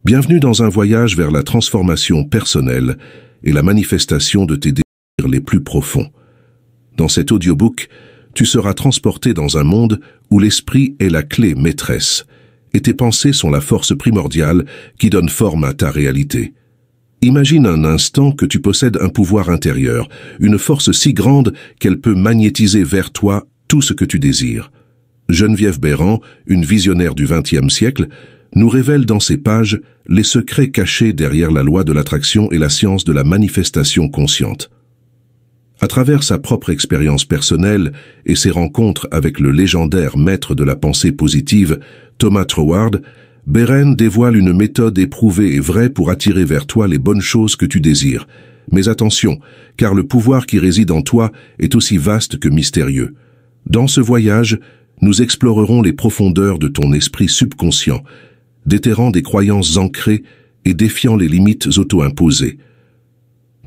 Bienvenue dans un voyage vers la transformation personnelle et la manifestation de tes désirs les plus profonds. Dans cet audiobook, tu seras transporté dans un monde où l'esprit est la clé maîtresse et tes pensées sont la force primordiale qui donne forme à ta réalité. Imagine un instant que tu possèdes un pouvoir intérieur, une force si grande qu'elle peut magnétiser vers toi tout ce que tu désires. Geneviève Béran, une visionnaire du XXe siècle, nous révèle dans ses pages les secrets cachés derrière la loi de l'attraction et la science de la manifestation consciente. À travers sa propre expérience personnelle et ses rencontres avec le légendaire maître de la pensée positive, Thomas Troward, Béran dévoile une méthode éprouvée et vraie pour attirer vers toi les bonnes choses que tu désires. Mais attention, car le pouvoir qui réside en toi est aussi vaste que mystérieux. Dans ce voyage, nous explorerons les profondeurs de ton esprit subconscient, déterrant des croyances ancrées et défiant les limites auto-imposées.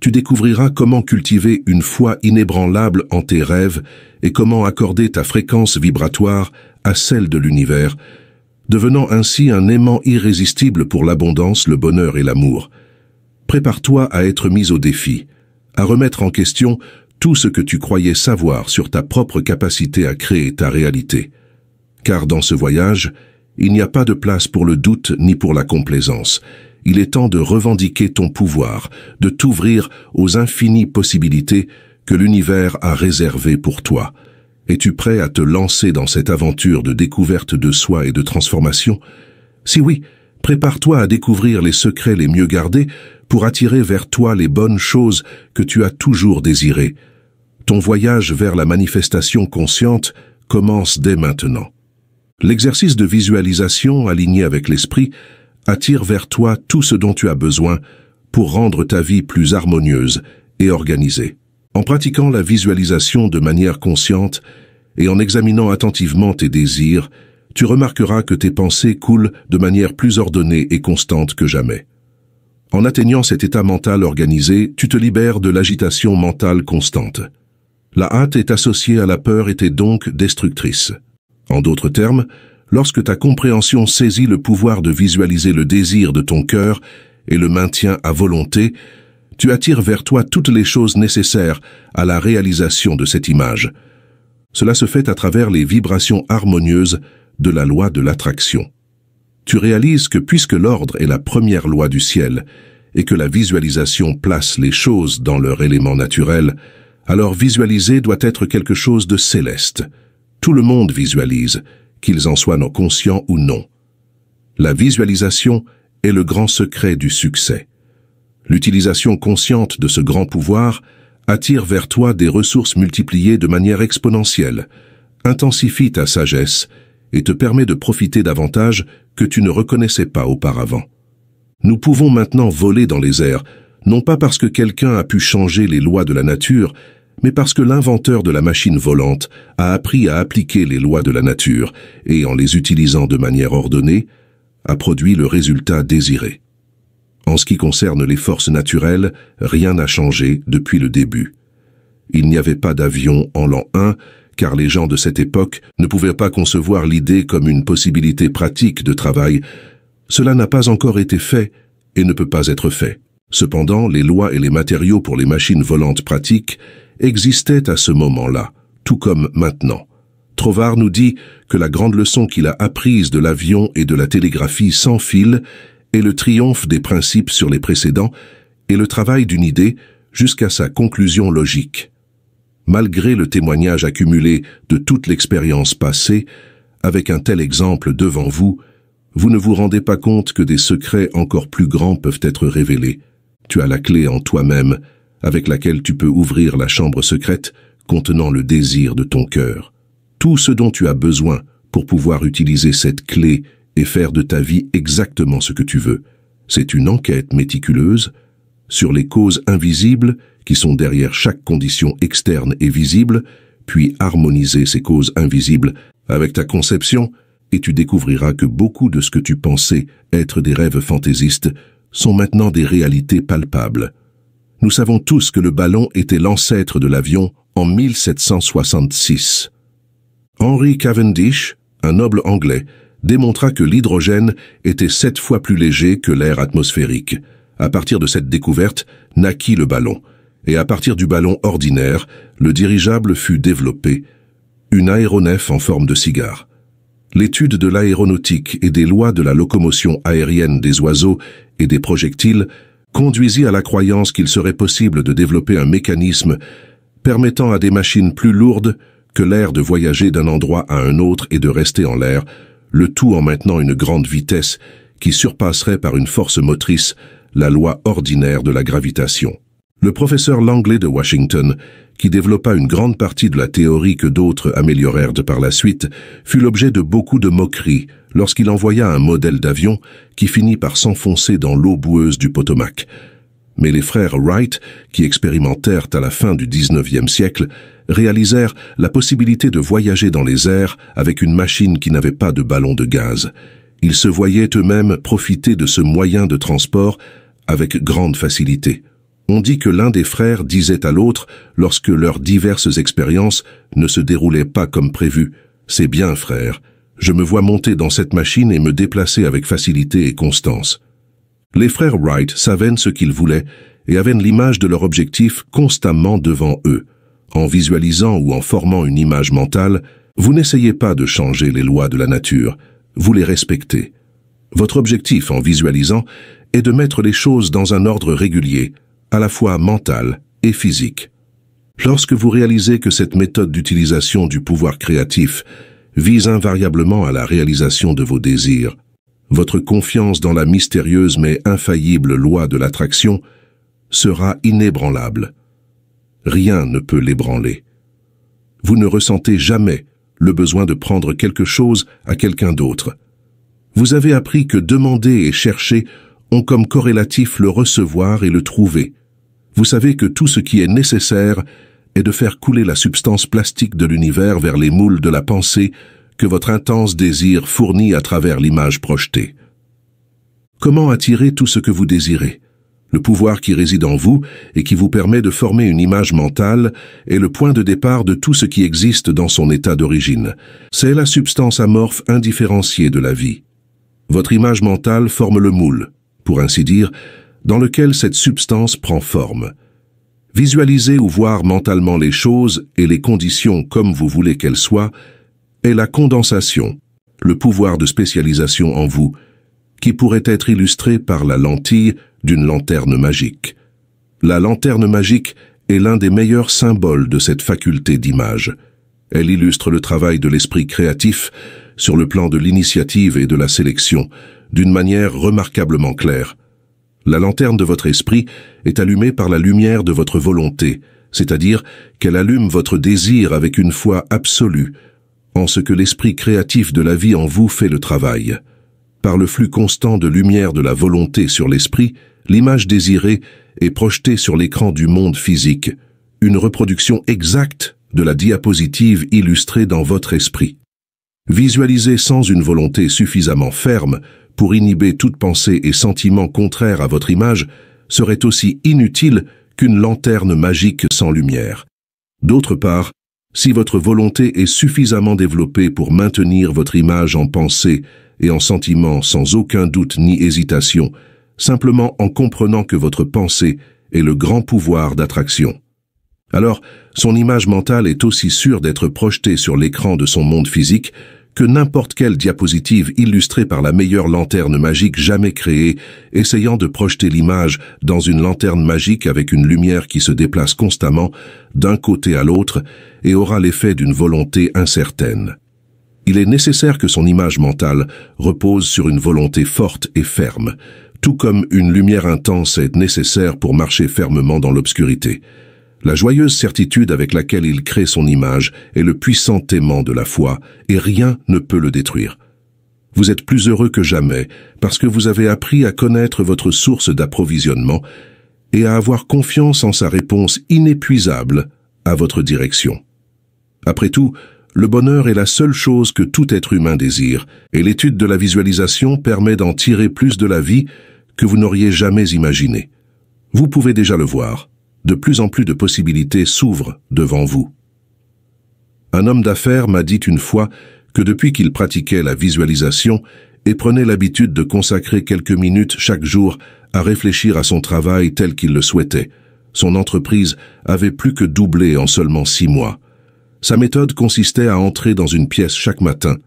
Tu découvriras comment cultiver une foi inébranlable en tes rêves et comment accorder ta fréquence vibratoire à celle de l'univers, devenant ainsi un aimant irrésistible pour l'abondance, le bonheur et l'amour. Prépare-toi à être mis au défi, à remettre en question tout ce que tu croyais savoir sur ta propre capacité à créer ta réalité. Car dans ce voyage, il n'y a pas de place pour le doute ni pour la complaisance. Il est temps de revendiquer ton pouvoir, de t'ouvrir aux infinies possibilités que l'univers a réservées pour toi. Es-tu prêt à te lancer dans cette aventure de découverte de soi et de transformation? Si oui, prépare-toi à découvrir les secrets les mieux gardés pour attirer vers toi les bonnes choses que tu as toujours désirées. Ton voyage vers la manifestation consciente commence dès maintenant. L'exercice de visualisation aligné avec l'esprit attire vers toi tout ce dont tu as besoin pour rendre ta vie plus harmonieuse et organisée. En pratiquant la visualisation de manière consciente et en examinant attentivement tes désirs, tu remarqueras que tes pensées coulent de manière plus ordonnée et constante que jamais. En atteignant cet état mental organisé, tu te libères de l'agitation mentale constante. La hâte est associée à la peur et est donc destructrice. En d'autres termes, lorsque ta compréhension saisit le pouvoir de visualiser le désir de ton cœur et le maintient à volonté, tu attires vers toi toutes les choses nécessaires à la réalisation de cette image. Cela se fait à travers les vibrations harmonieuses de la loi de l'attraction. Tu réalises que puisque l'ordre est la première loi du ciel et que la visualisation place les choses dans leur élément naturel, alors visualiser doit être quelque chose de céleste. Tout le monde visualise, qu'ils en soient non conscients ou non. La visualisation est le grand secret du succès. L'utilisation consciente de ce grand pouvoir attire vers toi des ressources multipliées de manière exponentielle, intensifie ta sagesse et te permet de profiter d'avantages que tu ne reconnaissais pas auparavant. Nous pouvons maintenant voler dans les airs, non pas parce que quelqu'un a pu changer les lois de la nature, mais parce que l'inventeur de la machine volante a appris à appliquer les lois de la nature et, en les utilisant de manière ordonnée, a produit le résultat désiré. En ce qui concerne les forces naturelles, rien n'a changé depuis le début. Il n'y avait pas d'avion en l'an 1, car les gens de cette époque ne pouvaient pas concevoir l'idée comme une possibilité pratique de travail. Cela n'a pas encore été fait et ne peut pas être fait. Cependant, les lois et les matériaux pour les machines volantes pratiques existaient à ce moment-là, tout comme maintenant. Troward nous dit que la grande leçon qu'il a apprise de l'avion et de la télégraphie sans fil est le triomphe des principes sur les précédents et le travail d'une idée jusqu'à sa conclusion logique. Malgré le témoignage accumulé de toute l'expérience passée, avec un tel exemple devant vous, vous ne vous rendez pas compte que des secrets encore plus grands peuvent être révélés. Tu as la clé en toi-même, avec laquelle tu peux ouvrir la chambre secrète contenant le désir de ton cœur. Tout ce dont tu as besoin pour pouvoir utiliser cette clé et faire de ta vie exactement ce que tu veux, c'est une enquête méticuleuse sur les causes invisibles qui sont derrière chaque condition externe et visible, puis harmoniser ces causes invisibles avec ta conception, et tu découvriras que beaucoup de ce que tu pensais être des rêves fantaisistes sont maintenant des réalités palpables. Nous savons tous que le ballon était l'ancêtre de l'avion en 1766. Henry Cavendish, un noble anglais, démontra que l'hydrogène était 7 fois plus léger que l'air atmosphérique. À partir de cette découverte, naquit le ballon. Et à partir du ballon ordinaire, le dirigeable fut développé, une aéronef en forme de cigare. L'étude de l'aéronautique et des lois de la locomotion aérienne des oiseaux et des projectiles conduisit à la croyance qu'il serait possible de développer un mécanisme permettant à des machines plus lourdes que l'air de voyager d'un endroit à un autre et de rester en l'air, le tout en maintenant une grande vitesse qui surpasserait par une force motrice la loi ordinaire de la gravitation. Le professeur Langley de Washington, qui développa une grande partie de la théorie que d'autres améliorèrent par la suite, fut l'objet de beaucoup de moqueries lorsqu'il envoya un modèle d'avion qui finit par s'enfoncer dans l'eau boueuse du Potomac. Mais les frères Wright, qui expérimentèrent à la fin du XIXe siècle, réalisèrent la possibilité de voyager dans les airs avec une machine qui n'avait pas de ballon de gaz. Ils se voyaient eux-mêmes profiter de ce moyen de transport avec grande facilité. On dit que l'un des frères disait à l'autre, lorsque leurs diverses expériences ne se déroulaient pas comme prévu, « C'est bien, frère, je me vois monter dans cette machine et me déplacer avec facilité et constance. » Les frères Wright savaient ce qu'ils voulaient et avaient l'image de leur objectif constamment devant eux. En visualisant ou en formant une image mentale, vous n'essayez pas de changer les lois de la nature, vous les respectez. Votre objectif en visualisant est de mettre les choses dans un ordre régulier, à la fois mental et physique. Lorsque vous réalisez que cette méthode d'utilisation du pouvoir créatif vise invariablement à la réalisation de vos désirs, votre confiance dans la mystérieuse mais infaillible loi de l'attraction sera inébranlable. Rien ne peut l'ébranler. Vous ne ressentez jamais le besoin de prendre quelque chose à quelqu'un d'autre. Vous avez appris que demander et chercher ont comme corrélatif le recevoir et le trouver. Vous savez que tout ce qui est nécessaire est de faire couler la substance plastique de l'univers vers les moules de la pensée que votre intense désir fournit à travers l'image projetée. Comment attirer tout ce que vous désirez? Le pouvoir qui réside en vous et qui vous permet de former une image mentale est le point de départ de tout ce qui existe dans son état d'origine. C'est la substance amorphe indifférenciée de la vie. Votre image mentale forme le moule, pour ainsi dire, dans lequel cette substance prend forme. Visualiser ou voir mentalement les choses et les conditions comme vous voulez qu'elles soient est la condensation, le pouvoir de spécialisation en vous, qui pourrait être illustré par la lentille d'une lanterne magique. La lanterne magique est l'un des meilleurs symboles de cette faculté d'image. Elle illustre le travail de l'esprit créatif sur le plan de l'initiative et de la sélection, d'une manière remarquablement claire. La lanterne de votre esprit est allumée par la lumière de votre volonté, c'est-à-dire qu'elle allume votre désir avec une foi absolue, en ce que l'esprit créatif de la vie en vous fait le travail. Par le flux constant de lumière de la volonté sur l'esprit, l'image désirée est projetée sur l'écran du monde physique, une reproduction exacte de la diapositive illustrée dans votre esprit. Visualiser sans une volonté suffisamment ferme pour inhiber toute pensée et sentiment contraire à votre image serait aussi inutile qu'une lanterne magique sans lumière. D'autre part, si votre volonté est suffisamment développée pour maintenir votre image en pensée et en sentiment sans aucun doute ni hésitation, simplement en comprenant que votre pensée est le grand pouvoir d'attraction, alors son image mentale est aussi sûre d'être projetée sur l'écran de son monde physique que n'importe quelle diapositive illustrée par la meilleure lanterne magique jamais créée, essayant de projeter l'image dans une lanterne magique avec une lumière qui se déplace constamment d'un côté à l'autre et aura l'effet d'une volonté incertaine. Il est nécessaire que son image mentale repose sur une volonté forte et ferme, tout comme une lumière intense est nécessaire pour marcher fermement dans l'obscurité. La joyeuse certitude avec laquelle il crée son image est le puissant aimant de la foi, et rien ne peut le détruire. Vous êtes plus heureux que jamais, parce que vous avez appris à connaître votre source d'approvisionnement et à avoir confiance en sa réponse inépuisable à votre direction. Après tout, le bonheur est la seule chose que tout être humain désire, et l'étude de la visualisation permet d'en tirer plus de la vie que vous n'auriez jamais imaginé. Vous pouvez déjà le voir. De plus en plus de possibilités s'ouvrent devant vous. Un homme d'affaires m'a dit une fois que depuis qu'il pratiquait la visualisation et prenait l'habitude de consacrer quelques minutes chaque jour à réfléchir à son travail tel qu'il le souhaitait, son entreprise avait plus que doublé en seulement 6 mois. Sa méthode consistait à entrer dans une pièce chaque matin,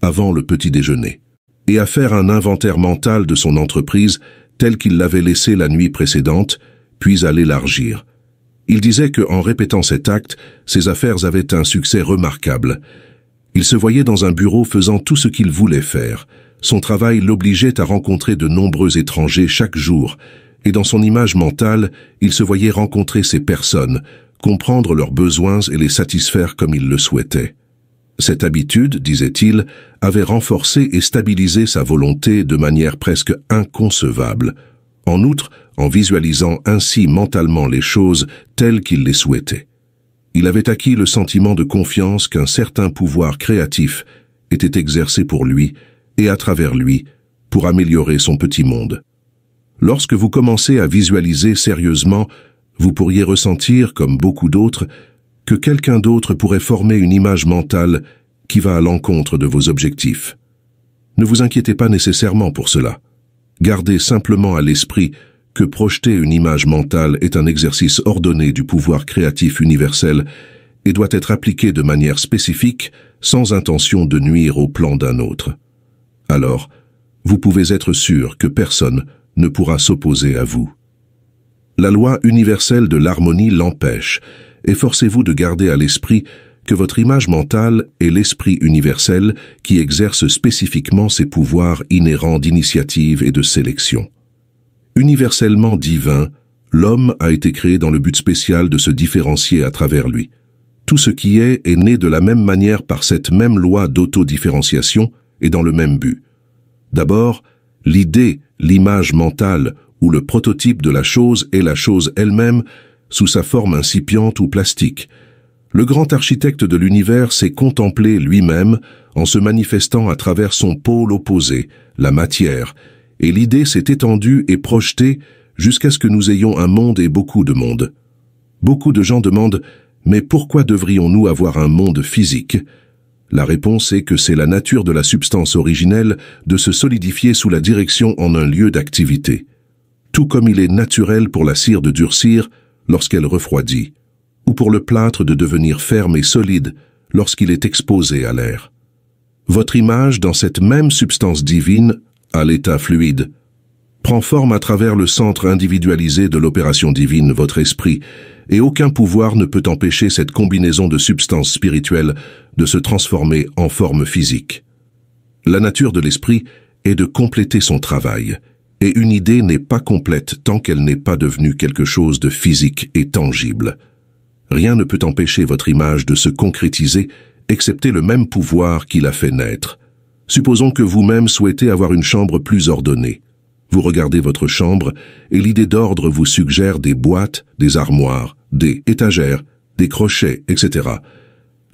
avant le petit déjeuner, et à faire un inventaire mental de son entreprise tel qu'il l'avait laissé la nuit précédente, puis à l'élargir. Il disait qu'en répétant cet acte, ses affaires avaient un succès remarquable. Il se voyait dans un bureau faisant tout ce qu'il voulait faire. Son travail l'obligeait à rencontrer de nombreux étrangers chaque jour, et dans son image mentale, il se voyait rencontrer ces personnes, comprendre leurs besoins et les satisfaire comme il le souhaitait. Cette habitude, disait-il, avait renforcé et stabilisé sa volonté de manière presque inconcevable. En outre, en visualisant ainsi mentalement les choses telles qu'il les souhaitait. Il avait acquis le sentiment de confiance qu'un certain pouvoir créatif était exercé pour lui et à travers lui pour améliorer son petit monde. Lorsque vous commencez à visualiser sérieusement, vous pourriez ressentir, comme beaucoup d'autres, que quelqu'un d'autre pourrait former une image mentale qui va à l'encontre de vos objectifs. Ne vous inquiétez pas nécessairement pour cela. Gardez simplement à l'esprit que projeter une image mentale est un exercice ordonné du pouvoir créatif universel et doit être appliqué de manière spécifique sans intention de nuire au plan d'un autre. Alors, vous pouvez être sûr que personne ne pourra s'opposer à vous. La loi universelle de l'harmonie l'empêche, et forcez-vous de garder à l'esprit que votre image mentale est l'esprit universel qui exerce spécifiquement ses pouvoirs inhérents d'initiative et de sélection. Universellement divin, l'homme a été créé dans le but spécial de se différencier à travers lui. Tout ce qui est né de la même manière par cette même loi d'autodifférenciation et dans le même but. D'abord, l'idée, l'image mentale ou le prototype de la chose est la chose elle-même sous sa forme incipiente ou plastique. Le grand architecte de l'univers s'est contemplé lui-même en se manifestant à travers son pôle opposé, la matière, et l'idée s'est étendue et projetée jusqu'à ce que nous ayons un monde et beaucoup de mondes. Beaucoup de gens demandent « Mais pourquoi devrions-nous avoir un monde physique ?» La réponse est que c'est la nature de la substance originelle de se solidifier sous la direction en un lieu d'activité. Tout comme il est naturel pour la cire de durcir lorsqu'elle refroidit, ou pour le plâtre de devenir ferme et solide lorsqu'il est exposé à l'air. Votre image dans cette même substance divine, à l'état fluide, prend forme à travers le centre individualisé de l'opération divine, votre esprit, et aucun pouvoir ne peut empêcher cette combinaison de substances spirituelles de se transformer en forme physique. La nature de l'esprit est de compléter son travail, et une idée n'est pas complète tant qu'elle n'est pas devenue quelque chose de physique et tangible. Rien ne peut empêcher votre image de se concrétiser, excepté le même pouvoir qui l'a fait naître. Supposons que vous-même souhaitez avoir une chambre plus ordonnée. Vous regardez votre chambre et l'idée d'ordre vous suggère des boîtes, des armoires, des étagères, des crochets, etc.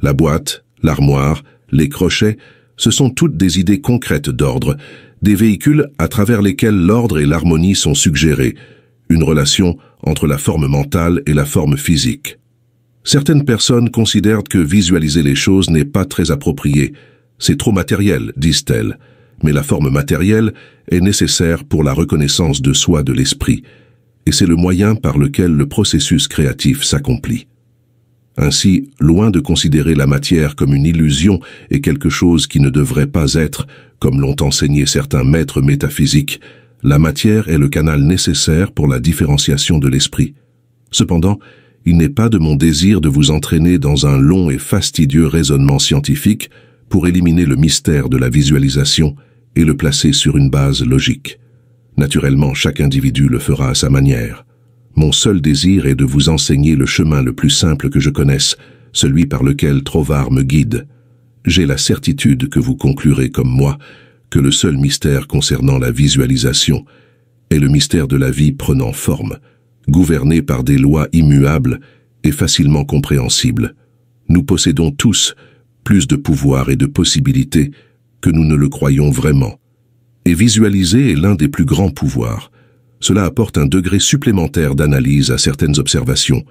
La boîte, l'armoire, les crochets, ce sont toutes des idées concrètes d'ordre, des véhicules à travers lesquels l'ordre et l'harmonie sont suggérés, une relation entre la forme mentale et la forme physique. Certaines personnes considèrent que visualiser les choses n'est pas très approprié. C'est trop matériel, disent-elles, mais la forme matérielle est nécessaire pour la reconnaissance de soi de l'esprit, et c'est le moyen par lequel le processus créatif s'accomplit. Ainsi, loin de considérer la matière comme une illusion et quelque chose qui ne devrait pas être, comme l'ont enseigné certains maîtres métaphysiques, la matière est le canal nécessaire pour la différenciation de l'esprit. Cependant, il n'est pas de mon désir de vous entraîner dans un long et fastidieux raisonnement scientifique pour éliminer le mystère de la visualisation et le placer sur une base logique. Naturellement, chaque individu le fera à sa manière. Mon seul désir est de vous enseigner le chemin le plus simple que je connaisse, celui par lequel Trovar me guide. J'ai la certitude que vous conclurez comme moi que le seul mystère concernant la visualisation est le mystère de la vie prenant forme, gouverné par des lois immuables et facilement compréhensibles. Nous possédons tous plus de pouvoir et de possibilités que nous ne le croyons vraiment. Et visualiser est l'un des plus grands pouvoirs. Cela apporte un degré supplémentaire d'analyse à certaines observations.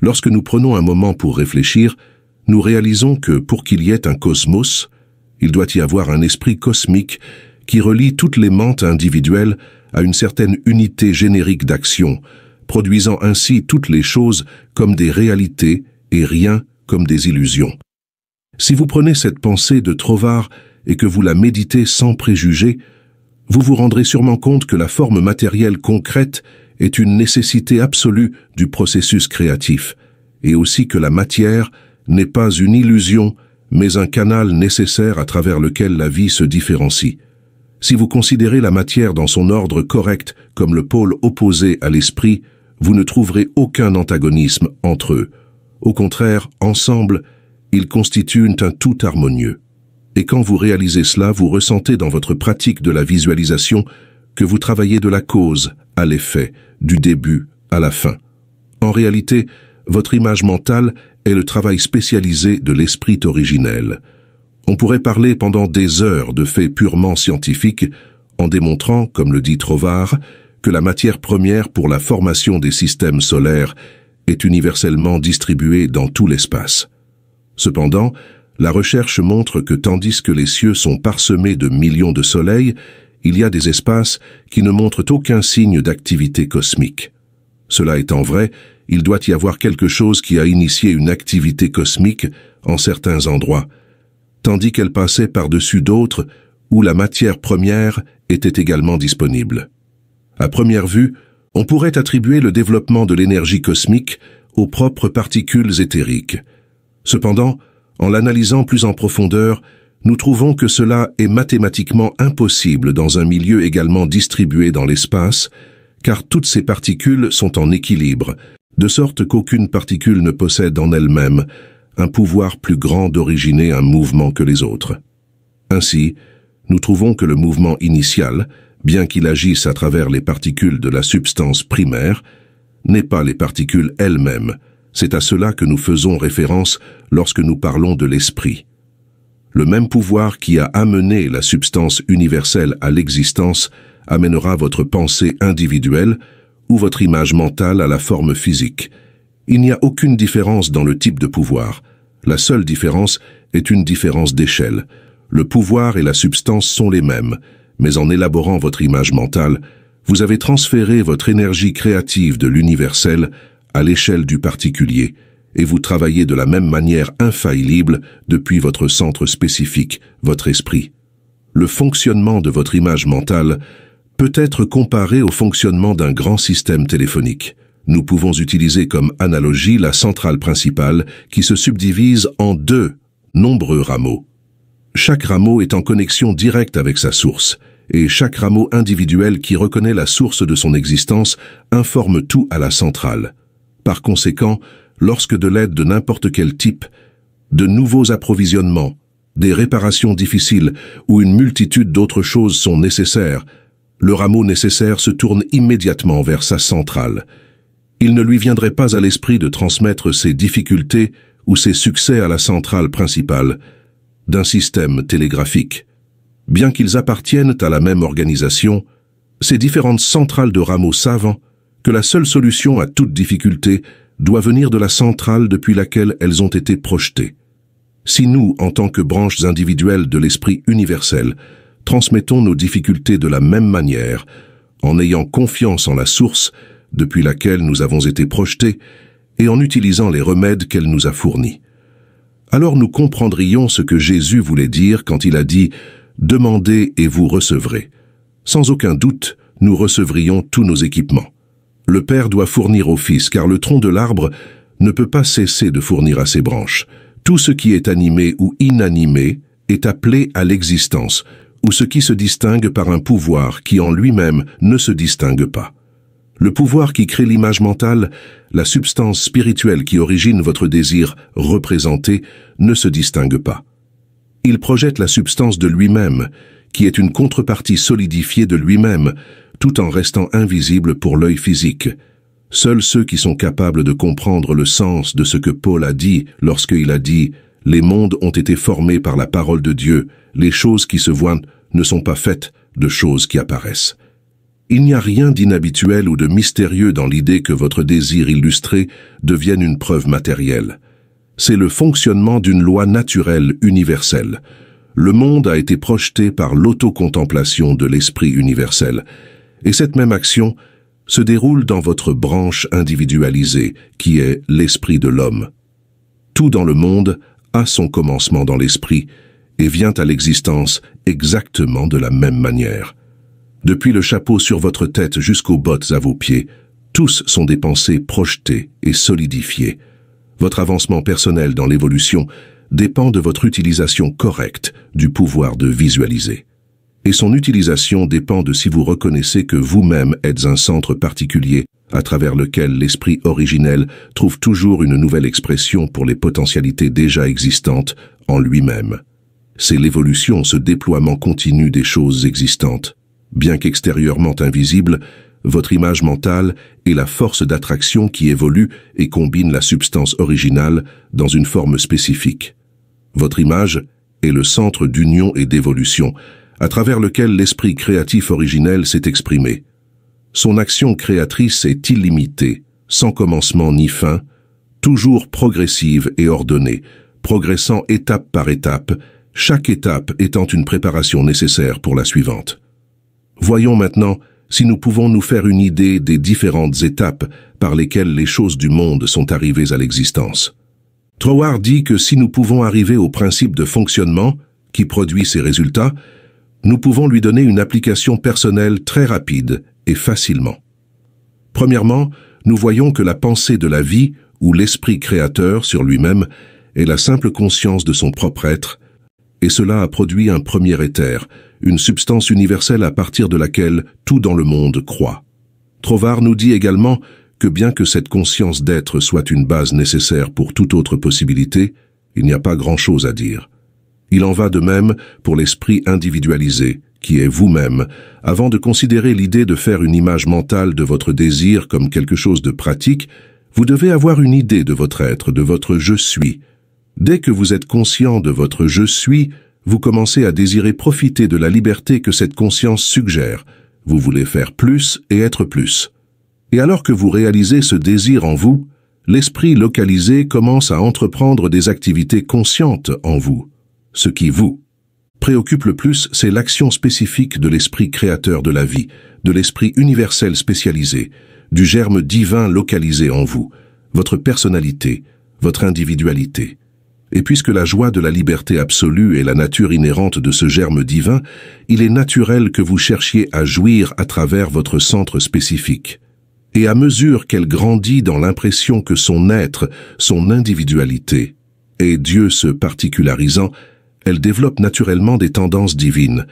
Lorsque nous prenons un moment pour réfléchir, nous réalisons que pour qu'il y ait un cosmos, Il doit y avoir un esprit cosmique qui relie toutes les mentes individuelles à une certaine unité générique d'action, produisant ainsi toutes les choses comme des réalités et rien comme des illusions. Si vous prenez cette pensée de Trovar et que vous la méditez sans préjugés, vous vous rendrez sûrement compte que la forme matérielle concrète est une nécessité absolue du processus créatif, et aussi que la matière n'est pas une illusion, mais un canal nécessaire à travers lequel la vie se différencie. Si vous considérez la matière dans son ordre correct comme le pôle opposé à l'esprit, vous ne trouverez aucun antagonisme entre eux. Au contraire, ensemble, ils constituent un tout harmonieux. Et quand vous réalisez cela, vous ressentez dans votre pratique de la visualisation que vous travaillez de la cause à l'effet, du début à la fin. En réalité, votre image mentale est le travail spécialisé de l'esprit originel. On pourrait parler pendant des heures de faits purement scientifiques en démontrant, comme le dit Trovar, que la matière première pour la formation des systèmes solaires est universellement distribuée dans tout l'espace. Cependant, la recherche montre que tandis que les cieux sont parsemés de millions de soleils, il y a des espaces qui ne montrent aucun signe d'activité cosmique. Cela étant vrai, il doit y avoir quelque chose qui a initié une activité cosmique en certains endroits, tandis qu'elle passait par-dessus d'autres où la matière première était également disponible. À première vue, on pourrait attribuer le développement de l'énergie cosmique aux propres particules éthériques. Cependant, en l'analysant plus en profondeur, nous trouvons que cela est mathématiquement impossible dans un milieu également distribué dans l'espace, car toutes ces particules sont en équilibre, de sorte qu'aucune particule ne possède en elle-même un pouvoir plus grand d'originer un mouvement que les autres. Ainsi, nous trouvons que le mouvement initial, bien qu'il agisse à travers les particules de la substance primaire, n'est pas les particules elles-mêmes. C'est à cela que nous faisons référence lorsque nous parlons de l'esprit. Le même pouvoir qui a amené la substance universelle à l'existence amènera votre pensée individuelle ou votre image mentale à la forme physique. Il n'y a aucune différence dans le type de pouvoir. La seule différence est une différence d'échelle. Le pouvoir et la substance sont les mêmes, mais en élaborant votre image mentale, vous avez transféré votre énergie créative de l'universel à l'échelle du particulier, et vous travaillez de la même manière infaillible depuis votre centre spécifique, votre esprit. Le fonctionnement de votre image mentale peut être comparé au fonctionnement d'un grand système téléphonique. Nous pouvons utiliser comme analogie la centrale principale qui se subdivise en deux nombreux rameaux. Chaque rameau est en connexion directe avec sa source, et chaque rameau individuel qui reconnaît la source de son existence informe tout à la centrale. Par conséquent, lorsque de l'aide de n'importe quel type, de nouveaux approvisionnements, des réparations difficiles ou une multitude d'autres choses sont nécessaires, le rameau nécessaire se tourne immédiatement vers sa centrale. Il ne lui viendrait pas à l'esprit de transmettre ses difficultés ou ses succès à la centrale principale d'un système télégraphique. Bien qu'ils appartiennent à la même organisation, ces différentes centrales de rameaux savent que la seule solution à toute difficulté doit venir de la centrale depuis laquelle elles ont été projetées. Si nous, en tant que branches individuelles de l'esprit universel, transmettons nos difficultés de la même manière, en ayant confiance en la source depuis laquelle nous avons été projetés et en utilisant les remèdes qu'elle nous a fournis, alors nous comprendrions ce que Jésus voulait dire quand il a dit « Demandez et vous recevrez ». Sans aucun doute, nous recevrions tous nos équipements. Le Père doit fournir au Fils, car le tronc de l'arbre ne peut pas cesser de fournir à ses branches. Tout ce qui est animé ou inanimé est appelé à l'existence, ou ce qui se distingue par un pouvoir qui en lui-même ne se distingue pas. Le pouvoir qui crée l'image mentale, la substance spirituelle qui origine votre désir représenté, ne se distingue pas. Il projette la substance de lui-même, qui est une contrepartie solidifiée de lui-même, tout en restant invisible pour l'œil physique. Seuls ceux qui sont capables de comprendre le sens de ce que Paul a dit lorsqu'il a dit « Les mondes ont été formés par la parole de Dieu, les choses qui se voient ne sont pas faites de choses qui apparaissent ». Il n'y a rien d'inhabituel ou de mystérieux dans l'idée que votre désir illustré devienne une preuve matérielle. C'est le fonctionnement d'une loi naturelle universelle. le monde a été projeté par l'autocontemplation de l'esprit universel. Et cette même action se déroule dans votre branche individualisée, qui est l'esprit de l'homme. Tout dans le monde a son commencement dans l'esprit et vient à l'existence exactement de la même manière. Depuis le chapeau sur votre tête jusqu'aux bottes à vos pieds, tous sont des pensées projetées et solidifiées. Votre avancement personnel dans l'évolution dépend de votre utilisation correcte du pouvoir de visualiser. Et son utilisation dépend de si vous reconnaissez que vous-même êtes un centre particulier à travers lequel l'esprit originel trouve toujours une nouvelle expression pour les potentialités déjà existantes en lui-même. C'est l'évolution, ce déploiement continu des choses existantes. Bien qu'extérieurement invisible, votre image mentale est la force d'attraction qui évolue et combine la substance originale dans une forme spécifique. Votre image est le centre d'union et d'évolution, à travers lequel l'esprit créatif originel s'est exprimé. Son action créatrice est illimitée, sans commencement ni fin, toujours progressive et ordonnée, progressant étape par étape, chaque étape étant une préparation nécessaire pour la suivante. Voyons maintenant si nous pouvons nous faire une idée des différentes étapes par lesquelles les choses du monde sont arrivées à l'existence. Troward dit que si nous pouvons arriver au principe de fonctionnement qui produit ces résultats, nous pouvons lui donner une application personnelle très rapide et facilement. Premièrement, nous voyons que la pensée de la vie ou l'esprit créateur sur lui-même est la simple conscience de son propre être, et cela a produit un premier éther, une substance universelle à partir de laquelle tout dans le monde croît. Troward nous dit également que bien que cette conscience d'être soit une base nécessaire pour toute autre possibilité, il n'y a pas grand-chose à dire. Il en va de même pour l'esprit individualisé, qui est vous-même, avant de considérer l'idée de faire une image mentale de votre désir comme quelque chose de pratique, vous devez avoir une idée de votre être, de votre « je suis ». Dès que vous êtes conscient de votre « je suis », vous commencez à désirer profiter de la liberté que cette conscience suggère. Vous voulez faire plus et être plus. Et alors que vous réalisez ce désir en vous, l'esprit localisé commence à entreprendre des activités conscientes en vous. Ce qui vous préoccupe le plus, c'est l'action spécifique de l'esprit créateur de la vie, de l'esprit universel spécialisé, du germe divin localisé en vous, votre personnalité, votre individualité. Et puisque la joie de la liberté absolue est la nature inhérente de ce germe divin, il est naturel que vous cherchiez à jouir à travers votre centre spécifique. Et à mesure qu'elle grandit dans l'impression que son être, son individualité, est Dieu se particularisant, elle développe naturellement des tendances divines.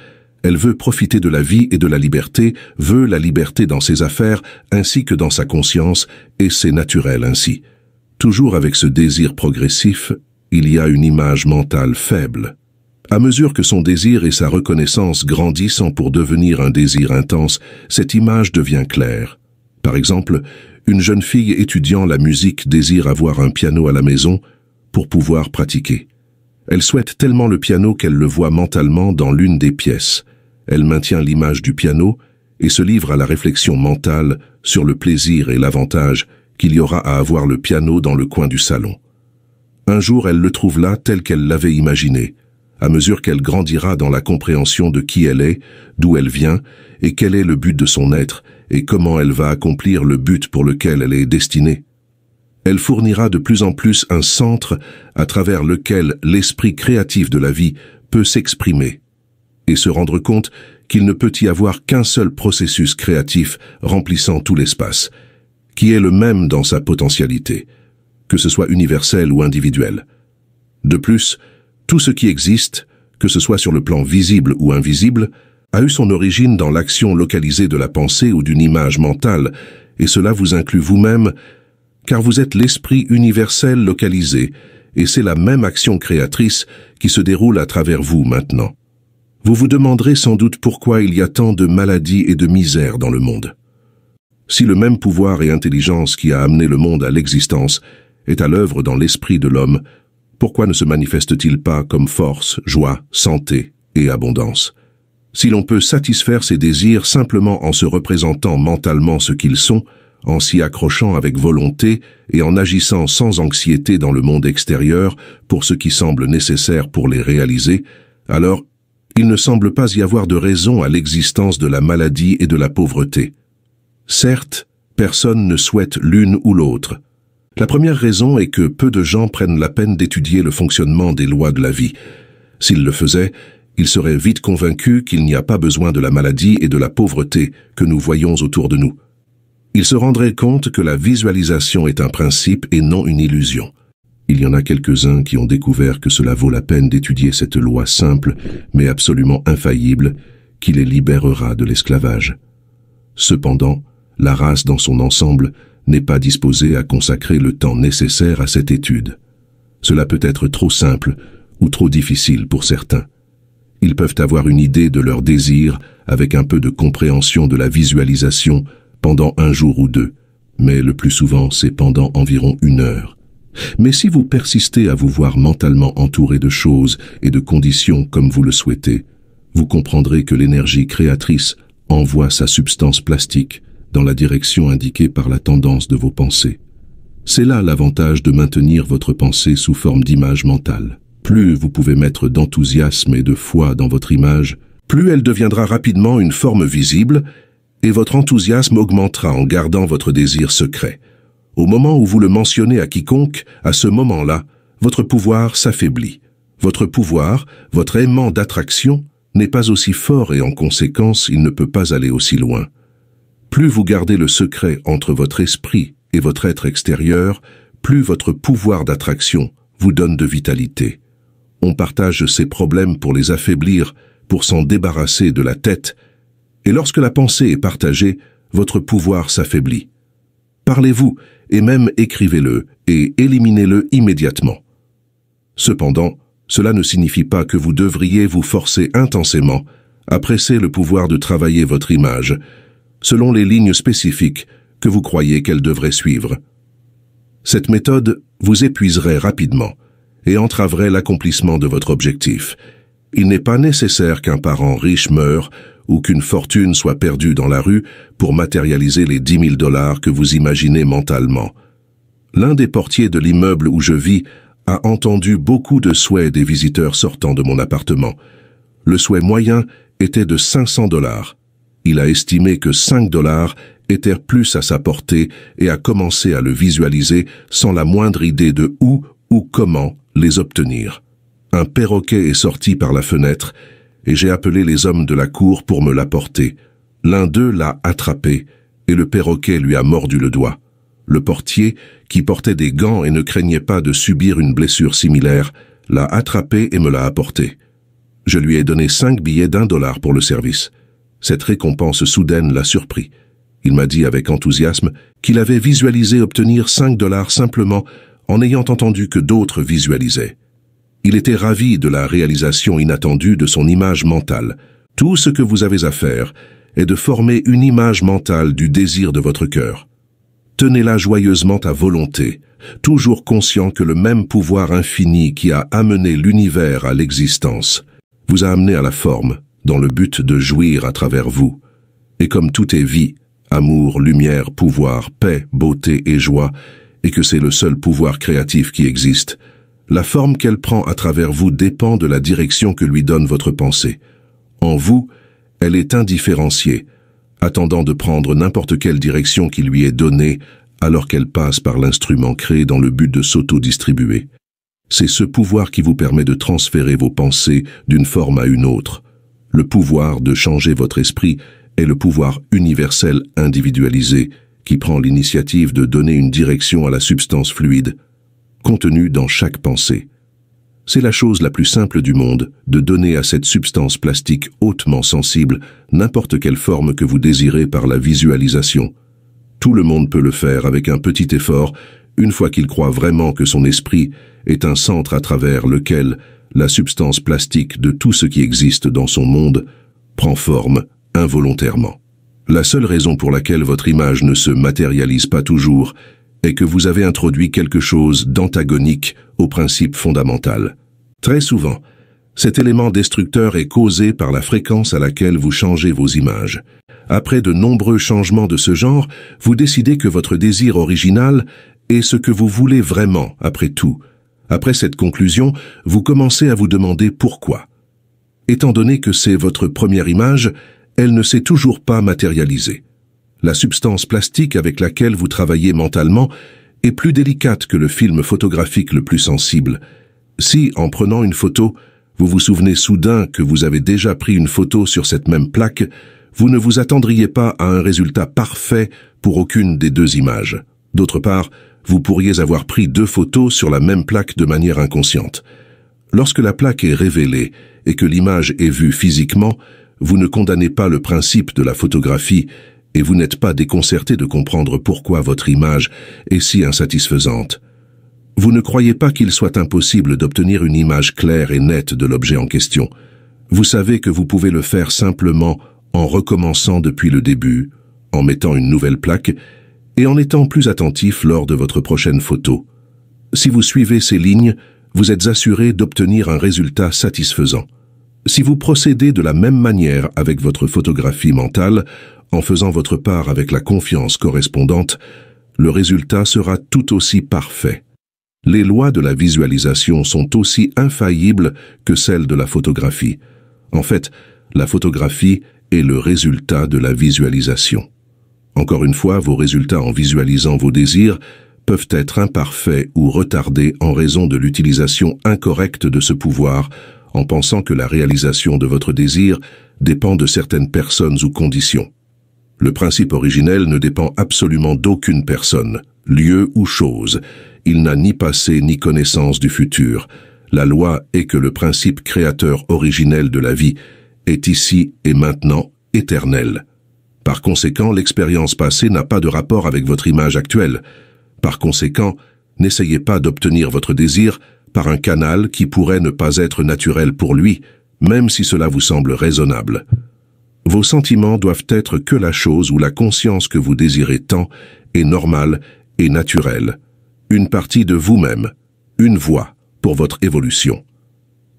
Elle veut profiter de la vie et de la liberté, veut la liberté dans ses affaires ainsi que dans sa conscience, et c'est naturel ainsi. Toujours avec ce désir progressif, il y a une image mentale faible. À mesure que son désir et sa reconnaissance grandissent pour devenir un désir intense, cette image devient claire. Par exemple, une jeune fille étudiant la musique désire avoir un piano à la maison pour pouvoir pratiquer. Elle souhaite tellement le piano qu'elle le voit mentalement dans l'une des pièces. Elle maintient l'image du piano et se livre à la réflexion mentale sur le plaisir et l'avantage qu'il y aura à avoir le piano dans le coin du salon. Un jour, elle le trouve là tel qu'elle l'avait imaginé. À mesure qu'elle grandira dans la compréhension de qui elle est, d'où elle vient, et quel est le but de son être, et comment elle va accomplir le but pour lequel elle est destinée. Elle fournira de plus en plus un centre à travers lequel l'esprit créatif de la vie peut s'exprimer et se rendre compte qu'il ne peut y avoir qu'un seul processus créatif remplissant tout l'espace, qui est le même dans sa potentialité, que ce soit universel ou individuel. De plus, tout ce qui existe, que ce soit sur le plan visible ou invisible, a eu son origine dans l'action localisée de la pensée ou d'une image mentale, et cela vous inclut vous-même, car vous êtes l'esprit universel localisé, et c'est la même action créatrice qui se déroule à travers vous maintenant. Vous vous demanderez sans doute pourquoi il y a tant de maladies et de misère dans le monde. Si le même pouvoir et intelligence qui a amené le monde à l'existence est à l'œuvre dans l'esprit de l'homme, pourquoi ne se manifeste-t-il pas comme force, joie, santé et abondance? Si l'on peut satisfaire ses désirs simplement en se représentant mentalement ce qu'ils sont, en s'y accrochant avec volonté et en agissant sans anxiété dans le monde extérieur pour ce qui semble nécessaire pour les réaliser, Alors, il ne semble pas y avoir de raison à l'existence de la maladie et de la pauvreté. Certes, personne ne souhaite l'une ou l'autre. La première raison est que peu de gens prennent la peine d'étudier le fonctionnement des lois de la vie. S'ils le faisaient, ils seraient vite convaincus qu'il n'y a pas besoin de la maladie et de la pauvreté que nous voyons autour de nous. Ils se rendraient compte que la visualisation est un principe et non une illusion. Il y en a quelques-uns qui ont découvert que cela vaut la peine d'étudier cette loi simple, mais absolument infaillible, qui les libérera de l'esclavage. Cependant, la race dans son ensemble n'est pas disposée à consacrer le temps nécessaire à cette étude. Cela peut être trop simple ou trop difficile pour certains. Ils peuvent avoir une idée de leur désir avec un peu de compréhension de la visualisation pendant un jour ou deux, mais le plus souvent c'est pendant environ 1 heure. Mais si vous persistez à vous voir mentalement entouré de choses et de conditions comme vous le souhaitez, vous comprendrez que l'énergie créatrice envoie sa substance plastique dans la direction indiquée par la tendance de vos pensées. C'est là l'avantage de maintenir votre pensée sous forme d'image mentale. Plus vous pouvez mettre d'enthousiasme et de foi dans votre image, plus elle deviendra rapidement une forme visible et votre enthousiasme augmentera en gardant votre désir secret. Au moment où vous le mentionnez à quiconque, à ce moment-là, votre pouvoir s'affaiblit. Votre pouvoir, votre aimant d'attraction, n'est pas aussi fort et en conséquence, il ne peut pas aller aussi loin. Plus vous gardez le secret entre votre esprit et votre être extérieur, plus votre pouvoir d'attraction vous donne de vitalité. On partage ses problèmes pour les affaiblir, pour s'en débarrasser de la tête, et lorsque la pensée est partagée, votre pouvoir s'affaiblit. Parlez-vous, et même écrivez-le, et éliminez-le immédiatement. Cependant, cela ne signifie pas que vous devriez vous forcer intensément à presser le pouvoir de travailler votre image, selon les lignes spécifiques que vous croyez qu'elle devrait suivre. Cette méthode vous épuiserait rapidement et entraverait l'accomplissement de votre objectif. Il n'est pas nécessaire qu'un parent riche meure ou qu'une fortune soit perdue dans la rue pour matérialiser les 10 000 $ que vous imaginez mentalement. L'un des portiers de l'immeuble où je vis a entendu beaucoup de souhaits des visiteurs sortant de mon appartement. Le souhait moyen était de 500 $. Il a estimé que 5 $ étaient plus à sa portée et a commencé à le visualiser sans la moindre idée de où ou comment les obtenir. Un perroquet est sorti par la fenêtre et j'ai appelé les hommes de la cour pour me l'apporter. L'un d'eux l'a attrapé et le perroquet lui a mordu le doigt. Le portier, qui portait des gants et ne craignait pas de subir une blessure similaire, l'a attrapé et me l'a apporté. Je lui ai donné 5 billets d'1 $ pour le service. Cette récompense soudaine l'a surpris. Il m'a dit avec enthousiasme qu'il avait visualisé obtenir 5 $ simplement en ayant entendu que d'autres visualisaient. Il était ravi de la réalisation inattendue de son image mentale. Tout ce que vous avez à faire est de former une image mentale du désir de votre cœur. Tenez-la joyeusement à volonté, toujours conscient que le même pouvoir infini qui a amené l'univers à l'existence vous a amené à la forme, dans le but de jouir à travers vous. Et comme tout est vie, amour, lumière, pouvoir, paix, beauté et joie, et que c'est le seul pouvoir créatif qui existe, la forme qu'elle prend à travers vous dépend de la direction que lui donne votre pensée. En vous, elle est indifférenciée, attendant de prendre n'importe quelle direction qui lui est donnée alors qu'elle passe par l'instrument créé dans le but de s'auto-distribuer. C'est ce pouvoir qui vous permet de transférer vos pensées d'une forme à une autre. Le pouvoir de changer votre esprit est le pouvoir universel individualisé qui prend l'initiative de donner une direction à la substance fluide, contenue dans chaque pensée. C'est la chose la plus simple du monde de donner à cette substance plastique hautement sensible n'importe quelle forme que vous désirez par la visualisation. Tout le monde peut le faire avec un petit effort, une fois qu'il croit vraiment que son esprit est un centre à travers lequel la substance plastique de tout ce qui existe dans son monde prend forme involontairement. La seule raison pour laquelle votre image ne se matérialise pas toujours est que vous avez introduit quelque chose d'antagonique au principe fondamental. Très souvent, cet élément destructeur est causé par la fréquence à laquelle vous changez vos images. Après de nombreux changements de ce genre, vous décidez que votre désir original est ce que vous voulez vraiment, après tout. Après cette conclusion, vous commencez à vous demander pourquoi. Étant donné que c'est votre première image, elle ne s'est toujours pas matérialisée. La substance plastique avec laquelle vous travaillez mentalement est plus délicate que le film photographique le plus sensible. Si, en prenant une photo, vous vous souvenez soudain que vous avez déjà pris une photo sur cette même plaque, vous ne vous attendriez pas à un résultat parfait pour aucune des deux images. D'autre part, vous pourriez avoir pris 2 photos sur la même plaque de manière inconsciente. Lorsque la plaque est révélée et que l'image est vue physiquement, vous ne condamnez pas le principe de la photographie et vous n'êtes pas déconcerté de comprendre pourquoi votre image est si insatisfaisante. Vous ne croyez pas qu'il soit impossible d'obtenir une image claire et nette de l'objet en question. Vous savez que vous pouvez le faire simplement en recommençant depuis le début, en mettant une nouvelle plaque et en étant plus attentif lors de votre prochaine photo. Si vous suivez ces lignes, vous êtes assuré d'obtenir un résultat satisfaisant. Si vous procédez de la même manière avec votre photographie mentale, en faisant votre part avec la confiance correspondante, le résultat sera tout aussi parfait. Les lois de la visualisation sont aussi infaillibles que celles de la photographie. En fait, la photographie est le résultat de la visualisation. Encore une fois, vos résultats en visualisant vos désirs peuvent être imparfaits ou retardés en raison de l'utilisation incorrecte de ce pouvoir, en pensant que la réalisation de votre désir dépend de certaines personnes ou conditions. Le principe originel ne dépend absolument d'aucune personne, lieu ou chose. Il n'a ni passé ni connaissance du futur. La loi est que le principe créateur originel de la vie est ici et maintenant éternel. Par conséquent, l'expérience passée n'a pas de rapport avec votre image actuelle. Par conséquent, n'essayez pas d'obtenir votre désir par un canal qui pourrait ne pas être naturel pour lui, même si cela vous semble raisonnable. Vos sentiments doivent être que la chose ou la conscience que vous désirez tant est normale et naturelle, une partie de vous-même, une voie pour votre évolution.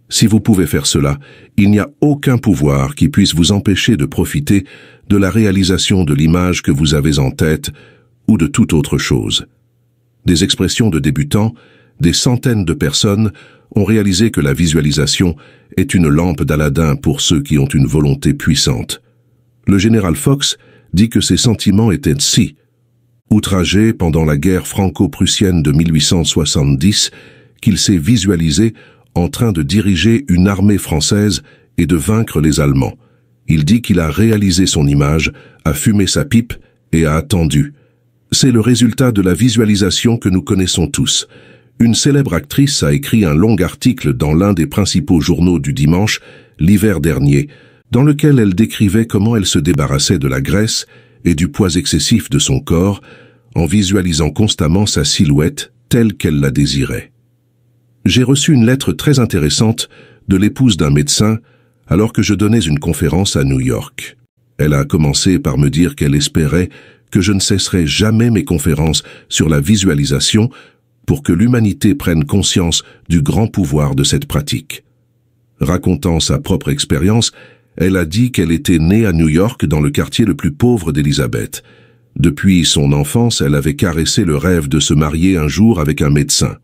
Si vous pouvez faire cela, il n'y a aucun pouvoir qui puisse vous empêcher de profiter de la réalisation de l'image que vous avez en tête ou de toute autre chose. Des expressions de débutants, des centaines de personnes ont réalisé que la visualisation est une lampe d'Aladin pour ceux qui ont une volonté puissante. Le général Fox dit que ses sentiments étaient si outragés pendant la guerre franco-prussienne de 1870 qu'il s'est visualisé en train de diriger une armée française et de vaincre les Allemands. Il dit qu'il a réalisé son image, a fumé sa pipe et a attendu. C'est le résultat de la visualisation que nous connaissons tous. Une célèbre actrice a écrit un long article dans l'un des principaux journaux du dimanche, l'hiver dernier, dans lequel elle décrivait comment elle se débarrassait de la graisse et du poids excessif de son corps en visualisant constamment sa silhouette telle qu'elle la désirait. J'ai reçu une lettre très intéressante de l'épouse d'un médecin alors que je donnais une conférence à New York. Elle a commencé par me dire qu'elle espérait que je ne cesserais jamais mes conférences sur la visualisation pour que l'humanité prenne conscience du grand pouvoir de cette pratique. Racontant sa propre expérience, elle a dit qu'elle était née à New York dans le quartier le plus pauvre d'Elizabeth. Depuis son enfance, elle avait caressé le rêve de se marier un jour avec un médecin.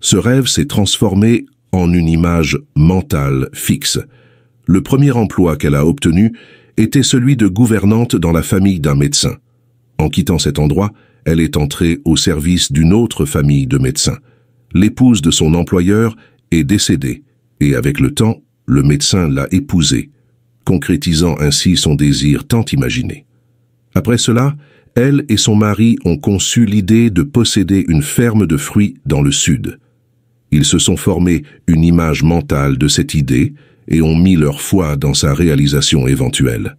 Ce rêve s'est transformé en une image mentale fixe. Le premier emploi qu'elle a obtenu était celui de gouvernante dans la famille d'un médecin. En quittant cet endroit, elle est entrée au service d'une autre famille de médecins. L'épouse de son employeur est décédée, et avec le temps, le médecin l'a épousée, concrétisant ainsi son désir tant imaginé. Après cela, elle et son mari ont conçu l'idée de posséder une ferme de fruits dans le sud. Ils se sont formés une image mentale de cette idée et ont mis leur foi dans sa réalisation éventuelle.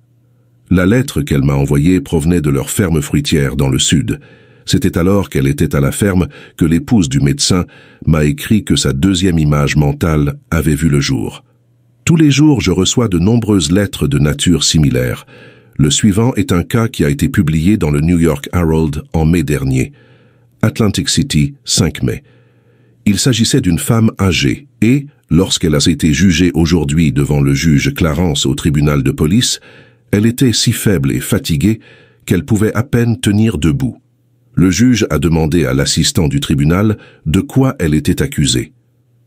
La lettre qu'elle m'a envoyée provenait de leur ferme fruitière dans le sud. C'était alors qu'elle était à la ferme que l'épouse du médecin m'a écrit que sa deuxième image mentale avait vu le jour. Tous les jours, je reçois de nombreuses lettres de nature similaire. Le suivant est un cas qui a été publié dans le New York Herald en mai dernier. Atlantic City, 5 mai. Il s'agissait d'une femme âgée et, lorsqu'elle a été jugée aujourd'hui devant le juge Clarence au tribunal de police, elle était si faible et fatiguée qu'elle pouvait à peine tenir debout. Le juge a demandé à l'assistant du tribunal de quoi elle était accusée.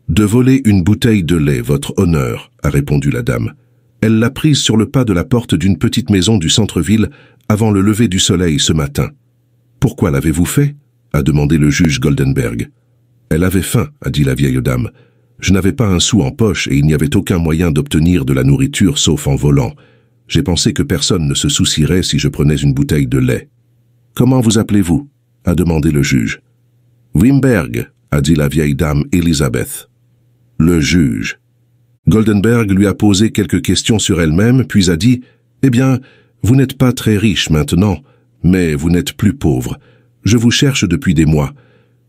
De voler une bouteille de lait, votre honneur, a répondu la dame. Elle l'a prise sur le pas de la porte d'une petite maison du centre-ville avant le lever du soleil ce matin. Pourquoi l'avez-vous fait? A demandé le juge Goldenberg. Elle avait faim, a dit la vieille dame. Je n'avais pas un sou en poche et il n'y avait aucun moyen d'obtenir de la nourriture sauf en volant. J'ai pensé que personne ne se soucierait si je prenais une bouteille de lait. Comment vous appelez-vous? A demandé le juge. Wimberg, a dit la vieille dame Elizabeth. Le juge. Goldenberg lui a posé quelques questions sur elle-même, puis a dit « Eh bien, vous n'êtes pas très riche maintenant, mais vous n'êtes plus pauvre. Je vous cherche depuis des mois.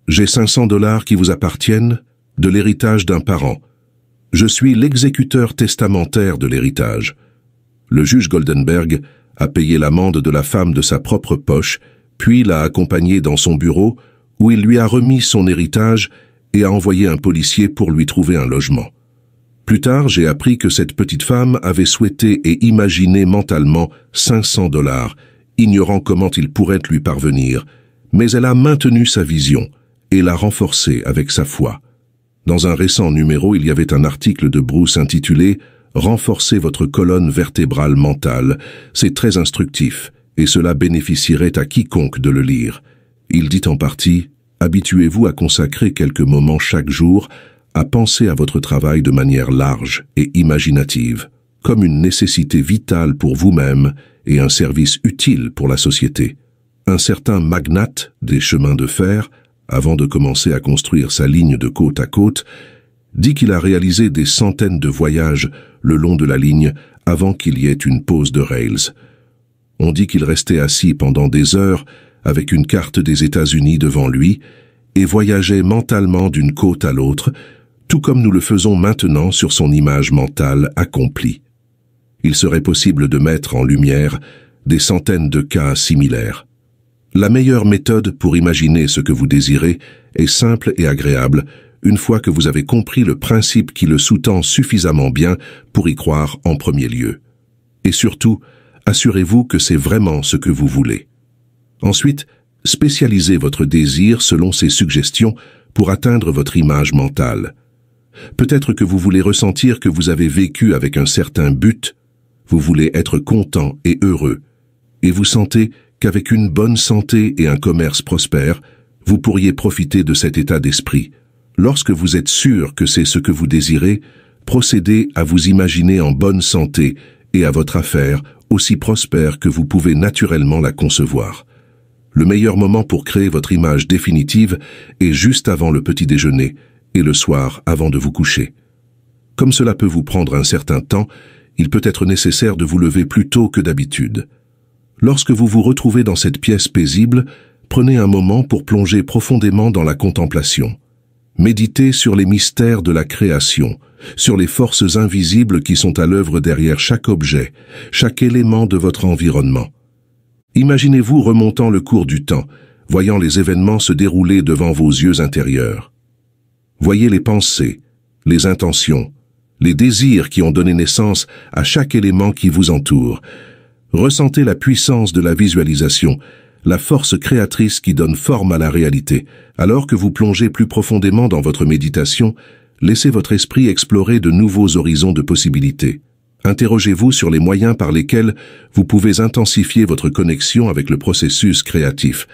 J'ai 500 $ qui vous appartiennent, de l'héritage d'un parent. Je suis l'exécuteur testamentaire de l'héritage. » Le juge Goldenberg a payé l'amende de la femme de sa propre poche, puis l'a accompagnée dans son bureau, où il lui a remis son héritage et a envoyé un policier pour lui trouver un logement. Plus tard, j'ai appris que cette petite femme avait souhaité et imaginé mentalement 500 $, ignorant comment il pourrait lui parvenir, mais elle a maintenu sa vision et l'a renforcée avec sa foi. Dans un récent numéro, il y avait un article de Bruce intitulé « Renforcer votre colonne vertébrale mentale ». C'est très instructif et cela bénéficierait à quiconque de le lire. Il dit en partie « Habituez-vous à consacrer quelques moments chaque jour à penser à votre travail de manière large et imaginative, comme une nécessité vitale pour vous-même et un service utile pour la société. » Un certain magnate des chemins de fer, avant de commencer à construire sa ligne de côte à côte, dit qu'il a réalisé des centaines de voyages le long de la ligne avant qu'il y ait une pause de rails. On dit qu'il restait assis pendant des heures avec une carte des États-Unis devant lui et voyageait mentalement d'une côte à l'autre, tout comme nous le faisons maintenant sur son image mentale accomplie. Il serait possible de mettre en lumière des centaines de cas similaires. La meilleure méthode pour imaginer ce que vous désirez est simple et agréable une fois que vous avez compris le principe qui le sous-tend suffisamment bien pour y croire en premier lieu. Et surtout, assurez-vous que c'est vraiment ce que vous voulez. Ensuite, spécialisez votre désir selon ces suggestions pour atteindre votre image mentale. Peut-être que vous voulez ressentir que vous avez vécu avec un certain but, vous voulez être content et heureux, et vous sentez qu'avec une bonne santé et un commerce prospère, vous pourriez profiter de cet état d'esprit. Lorsque vous êtes sûr que c'est ce que vous désirez, procédez à vous imaginer en bonne santé et à votre affaire aussi prospère que vous pouvez naturellement la concevoir. Le meilleur moment pour créer votre image définitive est juste avant le petit déjeuner et le soir avant de vous coucher. Comme cela peut vous prendre un certain temps, il peut être nécessaire de vous lever plus tôt que d'habitude. Lorsque vous vous retrouvez dans cette pièce paisible, prenez un moment pour plonger profondément dans la contemplation. Méditez sur les mystères de la création, sur les forces invisibles qui sont à l'œuvre derrière chaque objet, chaque élément de votre environnement. Imaginez-vous remontant le cours du temps, voyant les événements se dérouler devant vos yeux intérieurs. Voyez les pensées, les intentions, les désirs qui ont donné naissance à chaque élément qui vous entoure. Ressentez la puissance de la visualisation, la force créatrice qui donne forme à la réalité. Alors que vous plongez plus profondément dans votre méditation, laissez votre esprit explorer de nouveaux horizons de possibilités. Interrogez-vous sur les moyens par lesquels vous pouvez intensifier votre connexion avec le processus créatif.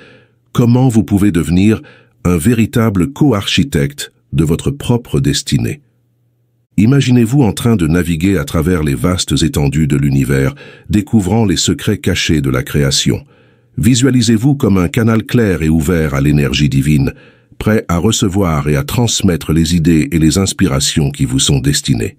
Comment vous pouvez devenir un véritable co-architecte de votre propre destinée. Imaginez-vous en train de naviguer à travers les vastes étendues de l'univers, découvrant les secrets cachés de la création. Visualisez-vous comme un canal clair et ouvert à l'énergie divine, prêt à recevoir et à transmettre les idées et les inspirations qui vous sont destinées.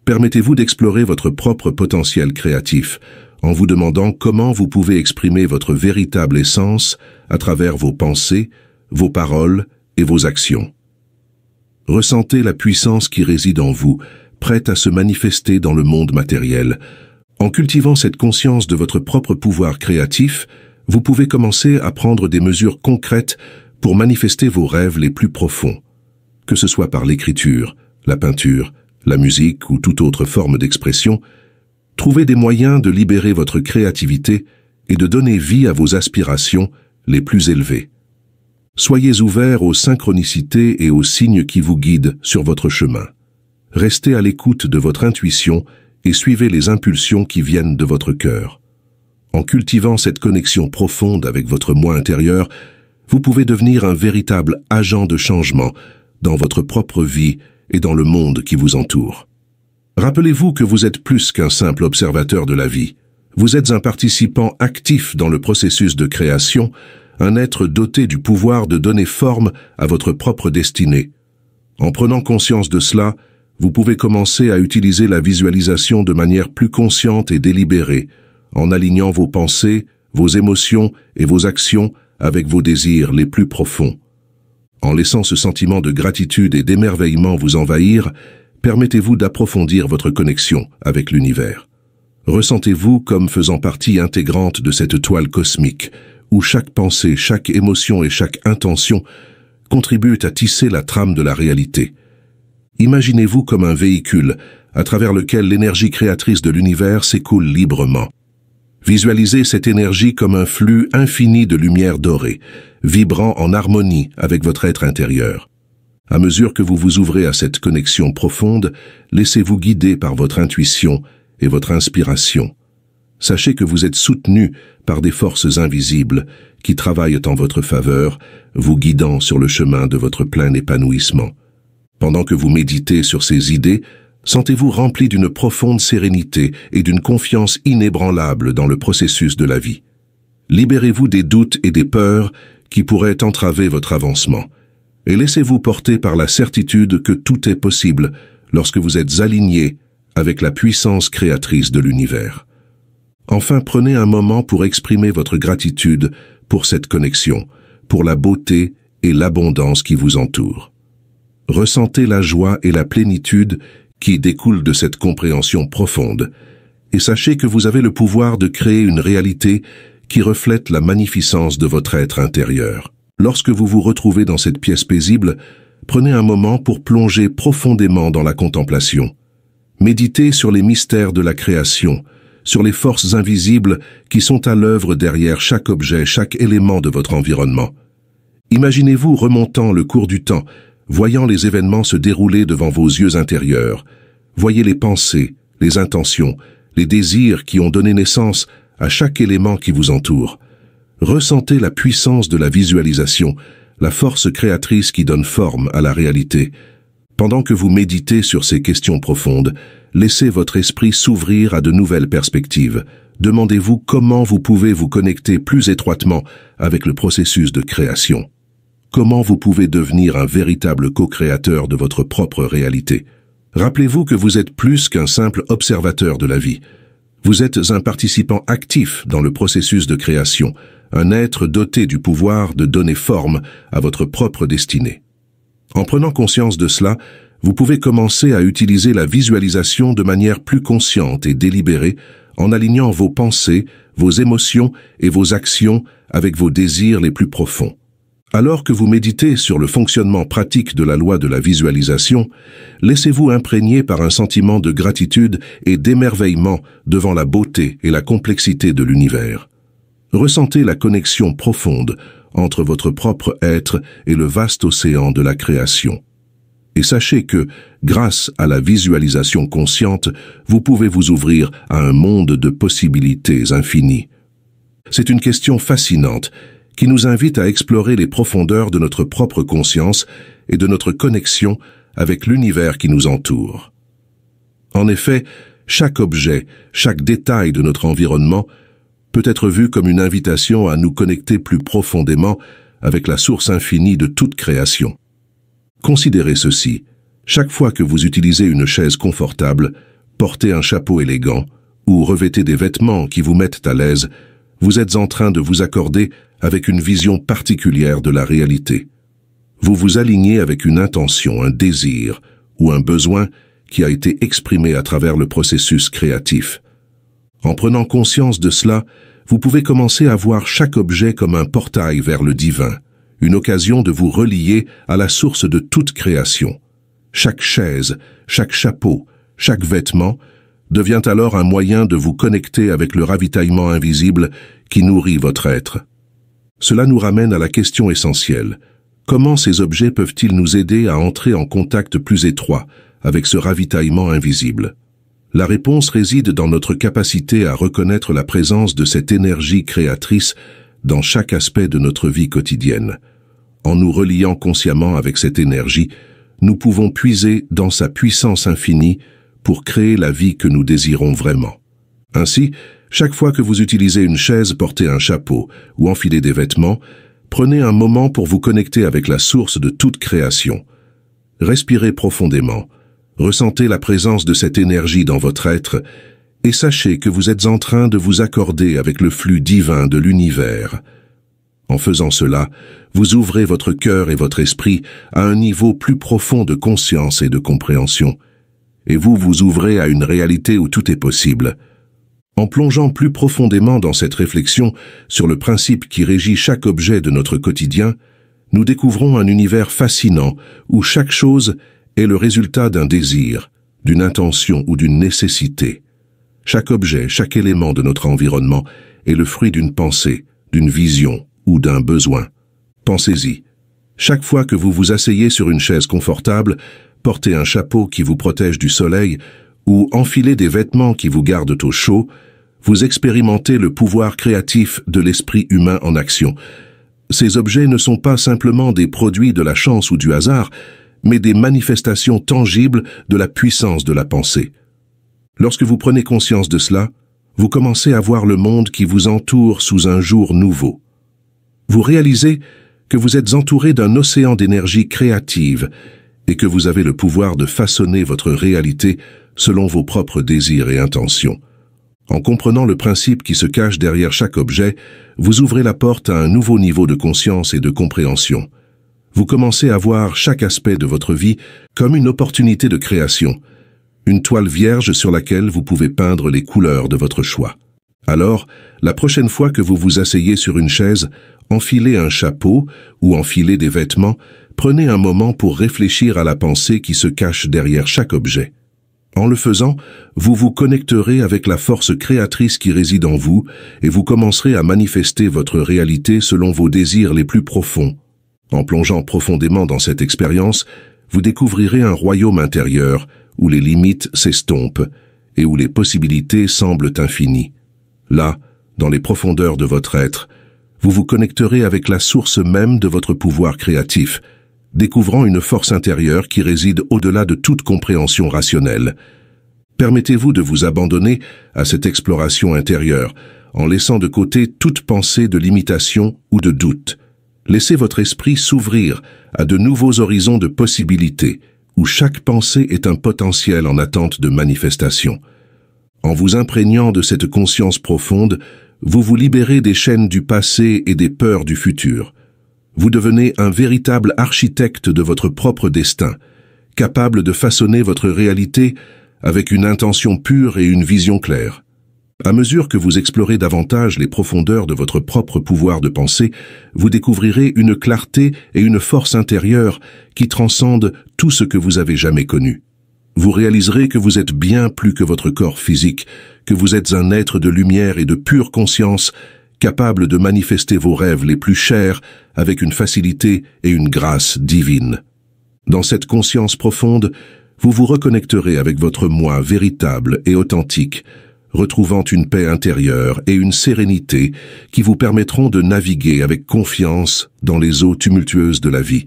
Permettez-vous d'explorer votre propre potentiel créatif, en vous demandant comment vous pouvez exprimer votre véritable essence à travers vos pensées, vos paroles et vos actions. Ressentez la puissance qui réside en vous, prête à se manifester dans le monde matériel. En cultivant cette conscience de votre propre pouvoir créatif, vous pouvez commencer à prendre des mesures concrètes pour manifester vos rêves les plus profonds. Que ce soit par l'écriture, la peinture, la musique ou toute autre forme d'expression, trouvez des moyens de libérer votre créativité et de donner vie à vos aspirations les plus élevées. Soyez ouverts aux synchronicités et aux signes qui vous guident sur votre chemin. Restez à l'écoute de votre intuition et suivez les impulsions qui viennent de votre cœur. En cultivant cette connexion profonde avec votre moi intérieur, vous pouvez devenir un véritable agent de changement dans votre propre vie et dans le monde qui vous entoure. Rappelez-vous que vous êtes plus qu'un simple observateur de la vie. Vous êtes un participant actif dans le processus de création, un être doté du pouvoir de donner forme à votre propre destinée. En prenant conscience de cela, vous pouvez commencer à utiliser la visualisation de manière plus consciente et délibérée, en alignant vos pensées, vos émotions et vos actions avec vos désirs les plus profonds. En laissant ce sentiment de gratitude et d'émerveillement vous envahir, permettez-vous d'approfondir votre connexion avec l'univers. Ressentez-vous comme faisant partie intégrante de cette toile cosmique, où chaque pensée, chaque émotion et chaque intention contribuent à tisser la trame de la réalité. Imaginez-vous comme un véhicule à travers lequel l'énergie créatrice de l'univers s'écoule librement. Visualisez cette énergie comme un flux infini de lumière dorée, vibrant en harmonie avec votre être intérieur. À mesure que vous vous ouvrez à cette connexion profonde, laissez-vous guider par votre intuition et votre inspiration. Sachez que vous êtes soutenu par des forces invisibles qui travaillent en votre faveur, vous guidant sur le chemin de votre plein épanouissement. Pendant que vous méditez sur ces idées, sentez-vous rempli d'une profonde sérénité et d'une confiance inébranlable dans le processus de la vie. Libérez-vous des doutes et des peurs qui pourraient entraver votre avancement, et laissez-vous porter par la certitude que tout est possible lorsque vous êtes aligné avec la puissance créatrice de l'univers. Enfin, prenez un moment pour exprimer votre gratitude pour cette connexion, pour la beauté et l'abondance qui vous entourent. Ressentez la joie et la plénitude qui découlent de cette compréhension profonde, et sachez que vous avez le pouvoir de créer une réalité qui reflète la magnificence de votre être intérieur. Lorsque vous vous retrouvez dans cette pièce paisible, prenez un moment pour plonger profondément dans la contemplation. Méditez sur les mystères de la création, sur les forces invisibles qui sont à l'œuvre derrière chaque objet, chaque élément de votre environnement. Imaginez-vous remontant le cours du temps, voyant les événements se dérouler devant vos yeux intérieurs. Voyez les pensées, les intentions, les désirs qui ont donné naissance à chaque élément qui vous entoure. Ressentez la puissance de la visualisation, la force créatrice qui donne forme à la réalité. Pendant que vous méditez sur ces questions profondes, laissez votre esprit s'ouvrir à de nouvelles perspectives. Demandez-vous comment vous pouvez vous connecter plus étroitement avec le processus de création. Comment vous pouvez devenir un véritable co-créateur de votre propre réalité. Rappelez-vous que vous êtes plus qu'un simple observateur de la vie. Vous êtes un participant actif dans le processus de création, un être doté du pouvoir de donner forme à votre propre destinée. En prenant conscience de cela, vous pouvez commencer à utiliser la visualisation de manière plus consciente et délibérée, en alignant vos pensées, vos émotions et vos actions avec vos désirs les plus profonds. Alors que vous méditez sur le fonctionnement pratique de la loi de la visualisation, laissez-vous imprégner par un sentiment de gratitude et d'émerveillement devant la beauté et la complexité de l'univers. Ressentez la connexion profonde entre votre propre être et le vaste océan de la création. Et sachez que, grâce à la visualisation consciente, vous pouvez vous ouvrir à un monde de possibilités infinies. C'est une question fascinante qui nous invite à explorer les profondeurs de notre propre conscience et de notre connexion avec l'univers qui nous entoure. En effet, chaque objet, chaque détail de notre environnement peut être vu comme une invitation à nous connecter plus profondément avec la source infinie de toute création. Considérez ceci. Chaque fois que vous utilisez une chaise confortable, portez un chapeau élégant ou revêtez des vêtements qui vous mettent à l'aise, vous êtes en train de vous accorder avec une vision particulière de la réalité. Vous vous alignez avec une intention, un désir ou un besoin qui a été exprimé à travers le processus créatif. En prenant conscience de cela, vous pouvez commencer à voir chaque objet comme un portail vers le divin, une occasion de vous relier à la source de toute création. Chaque chaise, chaque chapeau, chaque vêtement devient alors un moyen de vous connecter avec le ravitaillement invisible qui nourrit votre être. Cela nous ramène à la question essentielle. Comment ces objets peuvent-ils nous aider à entrer en contact plus étroit avec ce ravitaillement invisible? La réponse réside dans notre capacité à reconnaître la présence de cette énergie créatrice dans chaque aspect de notre vie quotidienne. En nous reliant consciemment avec cette énergie, nous pouvons puiser dans sa puissance infinie pour créer la vie que nous désirons vraiment. Ainsi, chaque fois que vous utilisez une chaise, portez un chapeau ou enfilez des vêtements, prenez un moment pour vous connecter avec la source de toute création. Respirez profondément, ressentez la présence de cette énergie dans votre être et sachez que vous êtes en train de vous accorder avec le flux divin de l'univers. En faisant cela, vous ouvrez votre cœur et votre esprit à un niveau plus profond de conscience et de compréhension, et vous vous ouvrez à une réalité où tout est possible. En plongeant plus profondément dans cette réflexion sur le principe qui régit chaque objet de notre quotidien, nous découvrons un univers fascinant où chaque chose est le résultat d'un désir, d'une intention ou d'une nécessité. Chaque objet, chaque élément de notre environnement est le fruit d'une pensée, d'une vision ou d'un besoin. Pensez-y. Chaque fois que vous vous asseyez sur une chaise confortable, portez un chapeau qui vous protège du soleil ou enfilez des vêtements qui vous gardent au chaud, vous expérimentez le pouvoir créatif de l'esprit humain en action. Ces objets ne sont pas simplement des produits de la chance ou du hasard, mais des manifestations tangibles de la puissance de la pensée. Lorsque vous prenez conscience de cela, vous commencez à voir le monde qui vous entoure sous un jour nouveau. Vous réalisez que vous êtes entouré d'un océan d'énergie créative et que vous avez le pouvoir de façonner votre réalité selon vos propres désirs et intentions. En comprenant le principe qui se cache derrière chaque objet, vous ouvrez la porte à un nouveau niveau de conscience et de compréhension. Vous commencez à voir chaque aspect de votre vie comme une opportunité de création, une toile vierge sur laquelle vous pouvez peindre les couleurs de votre choix. Alors, la prochaine fois que vous vous asseyez sur une chaise, enfilez un chapeau ou enfilez des vêtements, prenez un moment pour réfléchir à la pensée qui se cache derrière chaque objet. En le faisant, vous vous connecterez avec la force créatrice qui réside en vous et vous commencerez à manifester votre réalité selon vos désirs les plus profonds. En plongeant profondément dans cette expérience, vous découvrirez un royaume intérieur où les limites s'estompent et où les possibilités semblent infinies. Là, dans les profondeurs de votre être, vous vous connecterez avec la source même de votre pouvoir créatif, découvrant une force intérieure qui réside au-delà de toute compréhension rationnelle. Permettez-vous de vous abandonner à cette exploration intérieure, en laissant de côté toute pensée de limitation ou de doute. Laissez votre esprit s'ouvrir à de nouveaux horizons de possibilités, où chaque pensée est un potentiel en attente de manifestation. En vous imprégnant de cette conscience profonde, vous vous libérez des chaînes du passé et des peurs du futur. Vous devenez un véritable architecte de votre propre destin, capable de façonner votre réalité avec une intention pure et une vision claire. À mesure que vous explorez davantage les profondeurs de votre propre pouvoir de pensée, vous découvrirez une clarté et une force intérieure qui transcendent tout ce que vous avez jamais connu. Vous réaliserez que vous êtes bien plus que votre corps physique, que vous êtes un être de lumière et de pure conscience, capable de manifester vos rêves les plus chers avec une facilité et une grâce divine. Dans cette conscience profonde, vous vous reconnecterez avec votre moi véritable et authentique, retrouvant une paix intérieure et une sérénité qui vous permettront de naviguer avec confiance dans les eaux tumultueuses de la vie.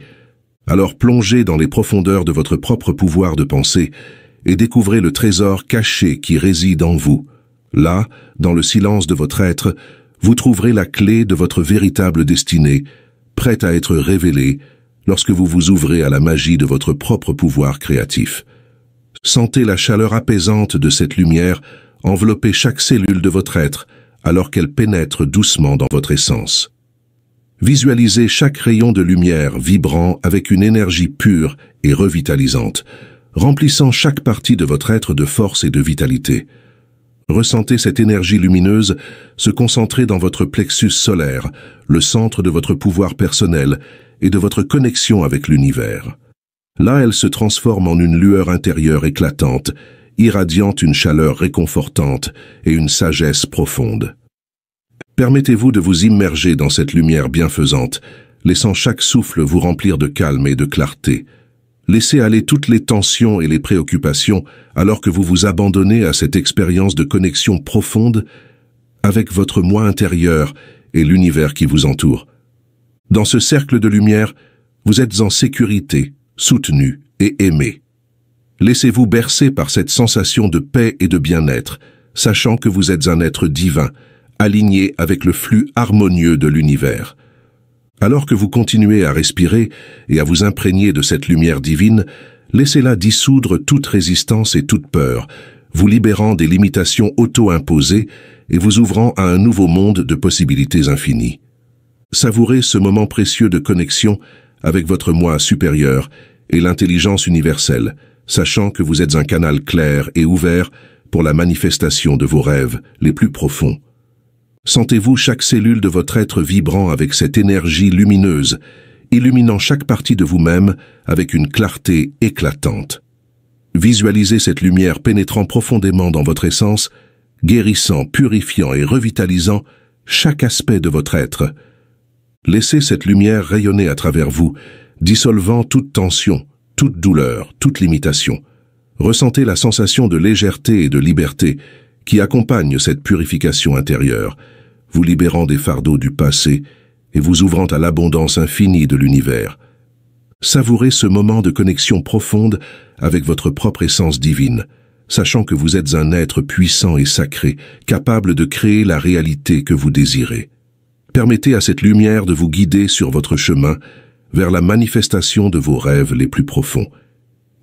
Alors plongez dans les profondeurs de votre propre pouvoir de pensée et découvrez le trésor caché qui réside en vous. Là, dans le silence de votre être, vous trouverez la clé de votre véritable destinée, prête à être révélée lorsque vous vous ouvrez à la magie de votre propre pouvoir créatif. Sentez la chaleur apaisante de cette lumière envelopper chaque cellule de votre être alors qu'elle pénètre doucement dans votre essence. Visualisez chaque rayon de lumière vibrant avec une énergie pure et revitalisante, remplissant chaque partie de votre être de force et de vitalité. Ressentez cette énergie lumineuse se concentrer dans votre plexus solaire, le centre de votre pouvoir personnel et de votre connexion avec l'univers. Là, elle se transforme en une lueur intérieure éclatante, irradiant une chaleur réconfortante et une sagesse profonde. Permettez-vous de vous immerger dans cette lumière bienfaisante, laissant chaque souffle vous remplir de calme et de clarté. Laissez aller toutes les tensions et les préoccupations alors que vous vous abandonnez à cette expérience de connexion profonde avec votre moi intérieur et l'univers qui vous entoure. Dans ce cercle de lumière, vous êtes en sécurité, soutenu et aimé. Laissez-vous bercer par cette sensation de paix et de bien-être, sachant que vous êtes un être divin, aligné avec le flux harmonieux de l'univers. Alors que vous continuez à respirer et à vous imprégner de cette lumière divine, laissez-la dissoudre toute résistance et toute peur, vous libérant des limitations auto-imposées et vous ouvrant à un nouveau monde de possibilités infinies. Savourez ce moment précieux de connexion avec votre moi supérieur et l'intelligence universelle, sachant que vous êtes un canal clair et ouvert pour la manifestation de vos rêves les plus profonds. Sentez-vous chaque cellule de votre être vibrant avec cette énergie lumineuse, illuminant chaque partie de vous-même avec une clarté éclatante. Visualisez cette lumière pénétrant profondément dans votre essence, guérissant, purifiant et revitalisant chaque aspect de votre être. Laissez cette lumière rayonner à travers vous, dissolvant toute tension, toute douleur, toute limitation. Ressentez la sensation de légèreté et de liberté qui accompagne cette purification intérieure, vous libérant des fardeaux du passé et vous ouvrant à l'abondance infinie de l'univers. Savourez ce moment de connexion profonde avec votre propre essence divine, sachant que vous êtes un être puissant et sacré, capable de créer la réalité que vous désirez. Permettez à cette lumière de vous guider sur votre chemin vers la manifestation de vos rêves les plus profonds,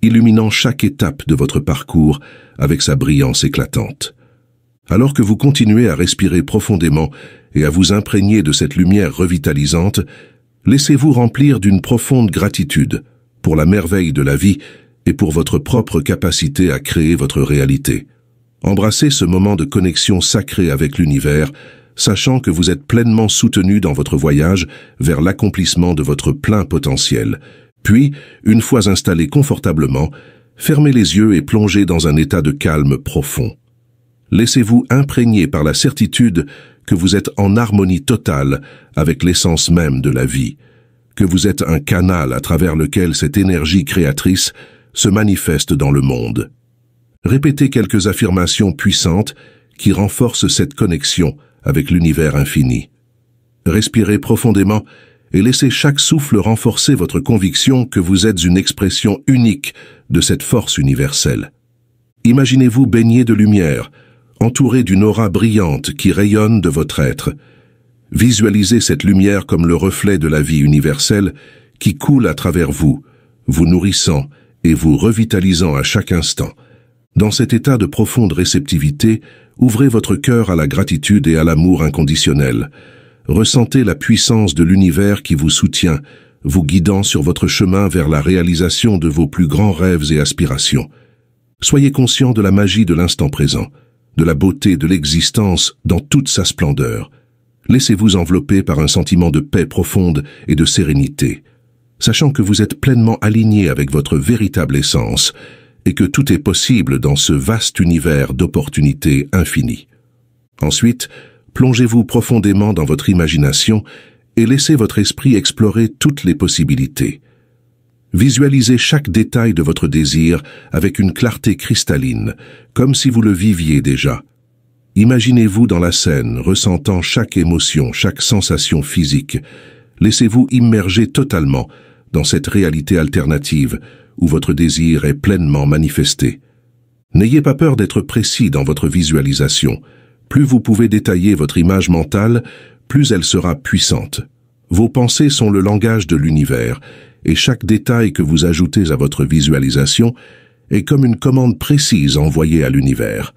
illuminant chaque étape de votre parcours avec sa brillance éclatante. Alors que vous continuez à respirer profondément et à vous imprégner de cette lumière revitalisante, laissez-vous remplir d'une profonde gratitude pour la merveille de la vie et pour votre propre capacité à créer votre réalité. Embrassez ce moment de connexion sacrée avec l'univers, sachant que vous êtes pleinement soutenu dans votre voyage vers l'accomplissement de votre plein potentiel. Puis, une fois installé confortablement, fermez les yeux et plongez dans un état de calme profond. Laissez-vous imprégner par la certitude que vous êtes en harmonie totale avec l'essence même de la vie, que vous êtes un canal à travers lequel cette énergie créatrice se manifeste dans le monde. Répétez quelques affirmations puissantes qui renforcent cette connexion avec l'univers infini. Respirez profondément et laissez chaque souffle renforcer votre conviction que vous êtes une expression unique de cette force universelle. Imaginez-vous baigné de lumière, entouré d'une aura brillante qui rayonne de votre être. Visualisez cette lumière comme le reflet de la vie universelle qui coule à travers vous, vous nourrissant et vous revitalisant à chaque instant. Dans cet état de profonde réceptivité, ouvrez votre cœur à la gratitude et à l'amour inconditionnel. Ressentez la puissance de l'univers qui vous soutient, vous guidant sur votre chemin vers la réalisation de vos plus grands rêves et aspirations. Soyez conscient de la magie de l'instant présent, de la beauté de l'existence dans toute sa splendeur. Laissez-vous envelopper par un sentiment de paix profonde et de sérénité, sachant que vous êtes pleinement aligné avec votre véritable essence et que tout est possible dans ce vaste univers d'opportunités infinies. Ensuite, plongez-vous profondément dans votre imagination et laissez votre esprit explorer toutes les possibilités. Visualisez chaque détail de votre désir avec une clarté cristalline, comme si vous le viviez déjà. Imaginez-vous dans la scène, ressentant chaque émotion, chaque sensation physique. Laissez-vous immerger totalement dans cette réalité alternative où votre désir est pleinement manifesté. N'ayez pas peur d'être précis dans votre visualisation. Plus vous pouvez détailler votre image mentale, plus elle sera puissante. Vos pensées sont le langage de l'univers, et chaque détail que vous ajoutez à votre visualisation est comme une commande précise envoyée à l'univers.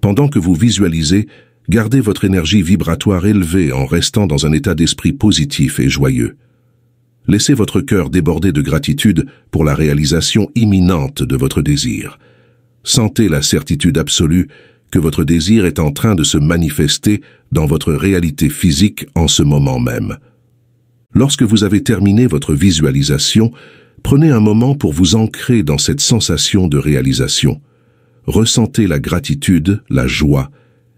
Pendant que vous visualisez, gardez votre énergie vibratoire élevée en restant dans un état d'esprit positif et joyeux. Laissez votre cœur déborder de gratitude pour la réalisation imminente de votre désir. Sentez la certitude absolue que votre désir est en train de se manifester dans votre réalité physique en ce moment même. Lorsque vous avez terminé votre visualisation, prenez un moment pour vous ancrer dans cette sensation de réalisation. Ressentez la gratitude, la joie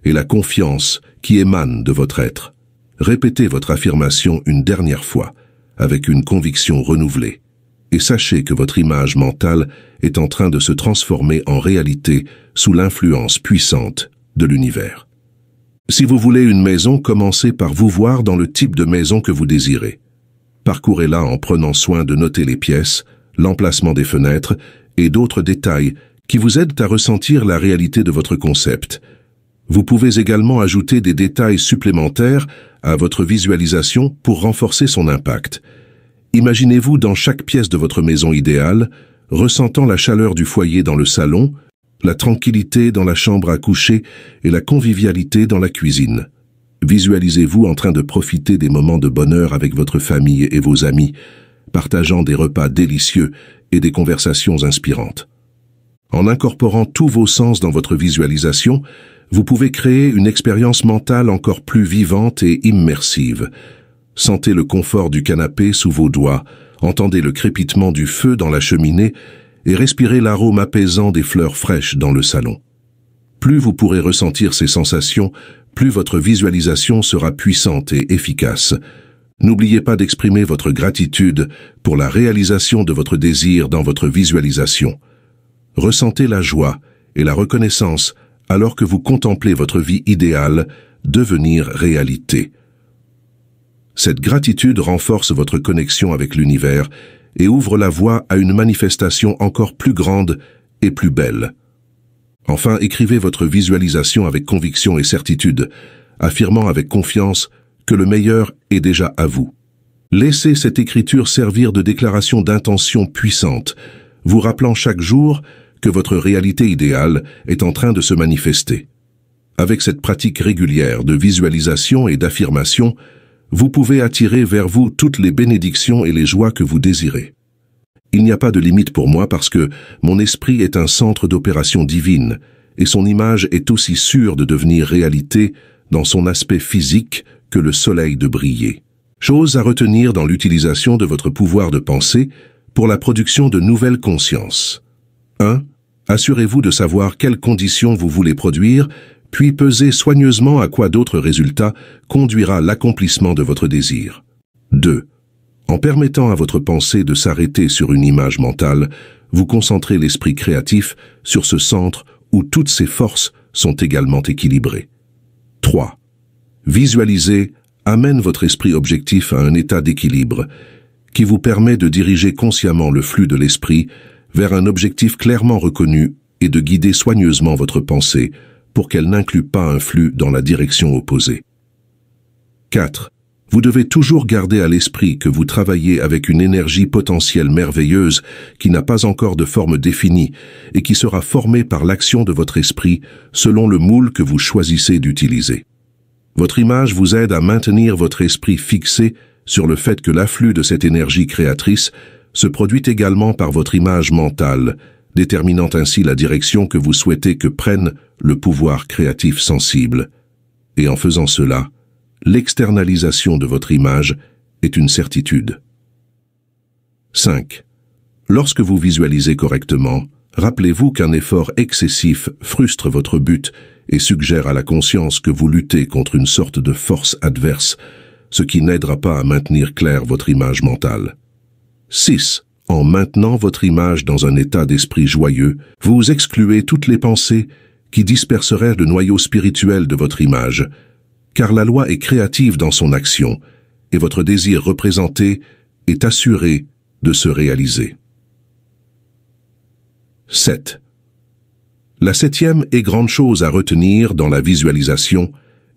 et la confiance qui émanent de votre être. Répétez votre affirmation une dernière fois, avec une conviction renouvelée. Et sachez que votre image mentale est en train de se transformer en réalité sous l'influence puissante de l'univers. Si vous voulez une maison, commencez par vous voir dans le type de maison que vous désirez. Parcourez-la en prenant soin de noter les pièces, l'emplacement des fenêtres et d'autres détails qui vous aident à ressentir la réalité de votre concept. Vous pouvez également ajouter des détails supplémentaires à votre visualisation pour renforcer son impact. Imaginez-vous dans chaque pièce de votre maison idéale, ressentant la chaleur du foyer dans le salon, la tranquillité dans la chambre à coucher et la convivialité dans la cuisine. Visualisez-vous en train de profiter des moments de bonheur avec votre famille et vos amis, partageant des repas délicieux et des conversations inspirantes. En incorporant tous vos sens dans votre visualisation, vous pouvez créer une expérience mentale encore plus vivante et immersive. Sentez le confort du canapé sous vos doigts, entendez le crépitement du feu dans la cheminée et respirez l'arôme apaisant des fleurs fraîches dans le salon. Plus vous pourrez ressentir ces sensations, plus votre visualisation sera puissante et efficace. N'oubliez pas d'exprimer votre gratitude pour la réalisation de votre désir dans votre visualisation. Ressentez la joie et la reconnaissance alors que vous contemplez votre vie idéale devenir réalité. Cette gratitude renforce votre connexion avec l'univers et ouvre la voie à une manifestation encore plus grande et plus belle. Enfin, écrivez votre visualisation avec conviction et certitude, affirmant avec confiance que le meilleur est déjà à vous. Laissez cette écriture servir de déclaration d'intention puissante, vous rappelant chaque jour que votre réalité idéale est en train de se manifester. Avec cette pratique régulière de visualisation et d'affirmation, vous pouvez attirer vers vous toutes les bénédictions et les joies que vous désirez. Il n'y a pas de limite pour moi parce que mon esprit est un centre d'opération divine et son image est aussi sûre de devenir réalité dans son aspect physique que le soleil de briller. Chose à retenir dans l'utilisation de votre pouvoir de pensée pour la production de nouvelles consciences. 1. Assurez-vous de savoir quelles conditions vous voulez produire, puis pesez soigneusement à quoi d'autres résultats conduira l'accomplissement de votre désir. 2. En permettant à votre pensée de s'arrêter sur une image mentale, vous concentrez l'esprit créatif sur ce centre où toutes ses forces sont également équilibrées. 3. Visualiser amène votre esprit objectif à un état d'équilibre qui vous permet de diriger consciemment le flux de l'esprit vers un objectif clairement reconnu et de guider soigneusement votre pensée pour qu'elle n'inclue pas un flux dans la direction opposée. 4. Vous devez toujours garder à l'esprit que vous travaillez avec une énergie potentielle merveilleuse qui n'a pas encore de forme définie et qui sera formée par l'action de votre esprit selon le moule que vous choisissez d'utiliser. Votre image vous aide à maintenir votre esprit fixé sur le fait que l'afflux de cette énergie créatrice se produit également par votre image mentale, déterminant ainsi la direction que vous souhaitez que prenne le pouvoir créatif sensible. Et en faisant cela, l'externalisation de votre image est une certitude. 5. Lorsque vous visualisez correctement, rappelez-vous qu'un effort excessif frustre votre but et suggère à la conscience que vous luttez contre une sorte de force adverse, ce qui n'aidera pas à maintenir claire votre image mentale. 6. En maintenant votre image dans un état d'esprit joyeux, vous excluez toutes les pensées qui disperseraient le noyau spirituel de votre image, car la loi est créative dans son action, et votre désir représenté est assuré de se réaliser. 7. La 7e et grande chose à retenir dans la visualisation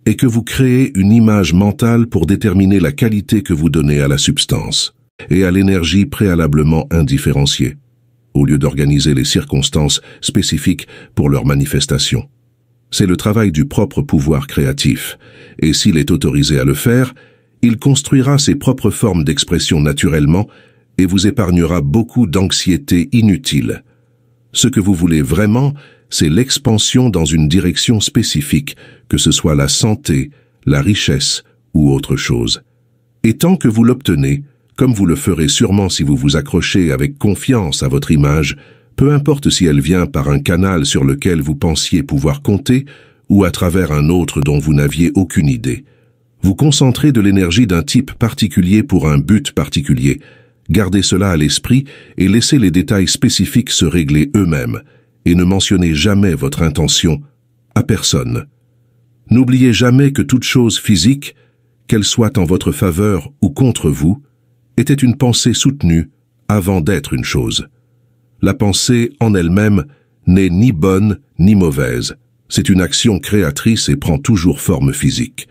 est que vous créez une image mentale pour déterminer la qualité que vous donnez à la substance et à l'énergie préalablement indifférenciée, au lieu d'organiser les circonstances spécifiques pour leur manifestation. C'est le travail du propre pouvoir créatif, et s'il est autorisé à le faire, il construira ses propres formes d'expression naturellement et vous épargnera beaucoup d'anxiété inutile. Ce que vous voulez vraiment, c'est l'expansion dans une direction spécifique, que ce soit la santé, la richesse ou autre chose. Et tant que vous l'obtenez, comme vous le ferez sûrement si vous vous accrochez avec confiance à votre image, peu importe si elle vient par un canal sur lequel vous pensiez pouvoir compter ou à travers un autre dont vous n'aviez aucune idée. Vous concentrez de l'énergie d'un type particulier pour un but particulier. Gardez cela à l'esprit et laissez les détails spécifiques se régler eux-mêmes, et ne mentionnez jamais votre intention à personne. N'oubliez jamais que toute chose physique, qu'elle soit en votre faveur ou contre vous, était une pensée soutenue avant d'être une chose. La pensée en elle-même n'est ni bonne ni mauvaise. C'est une action créatrice et prend toujours forme physique.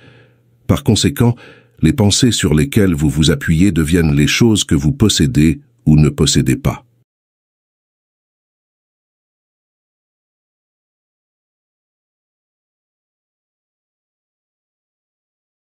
Par conséquent, les pensées sur lesquelles vous vous appuyez deviennent les choses que vous possédez ou ne possédez pas.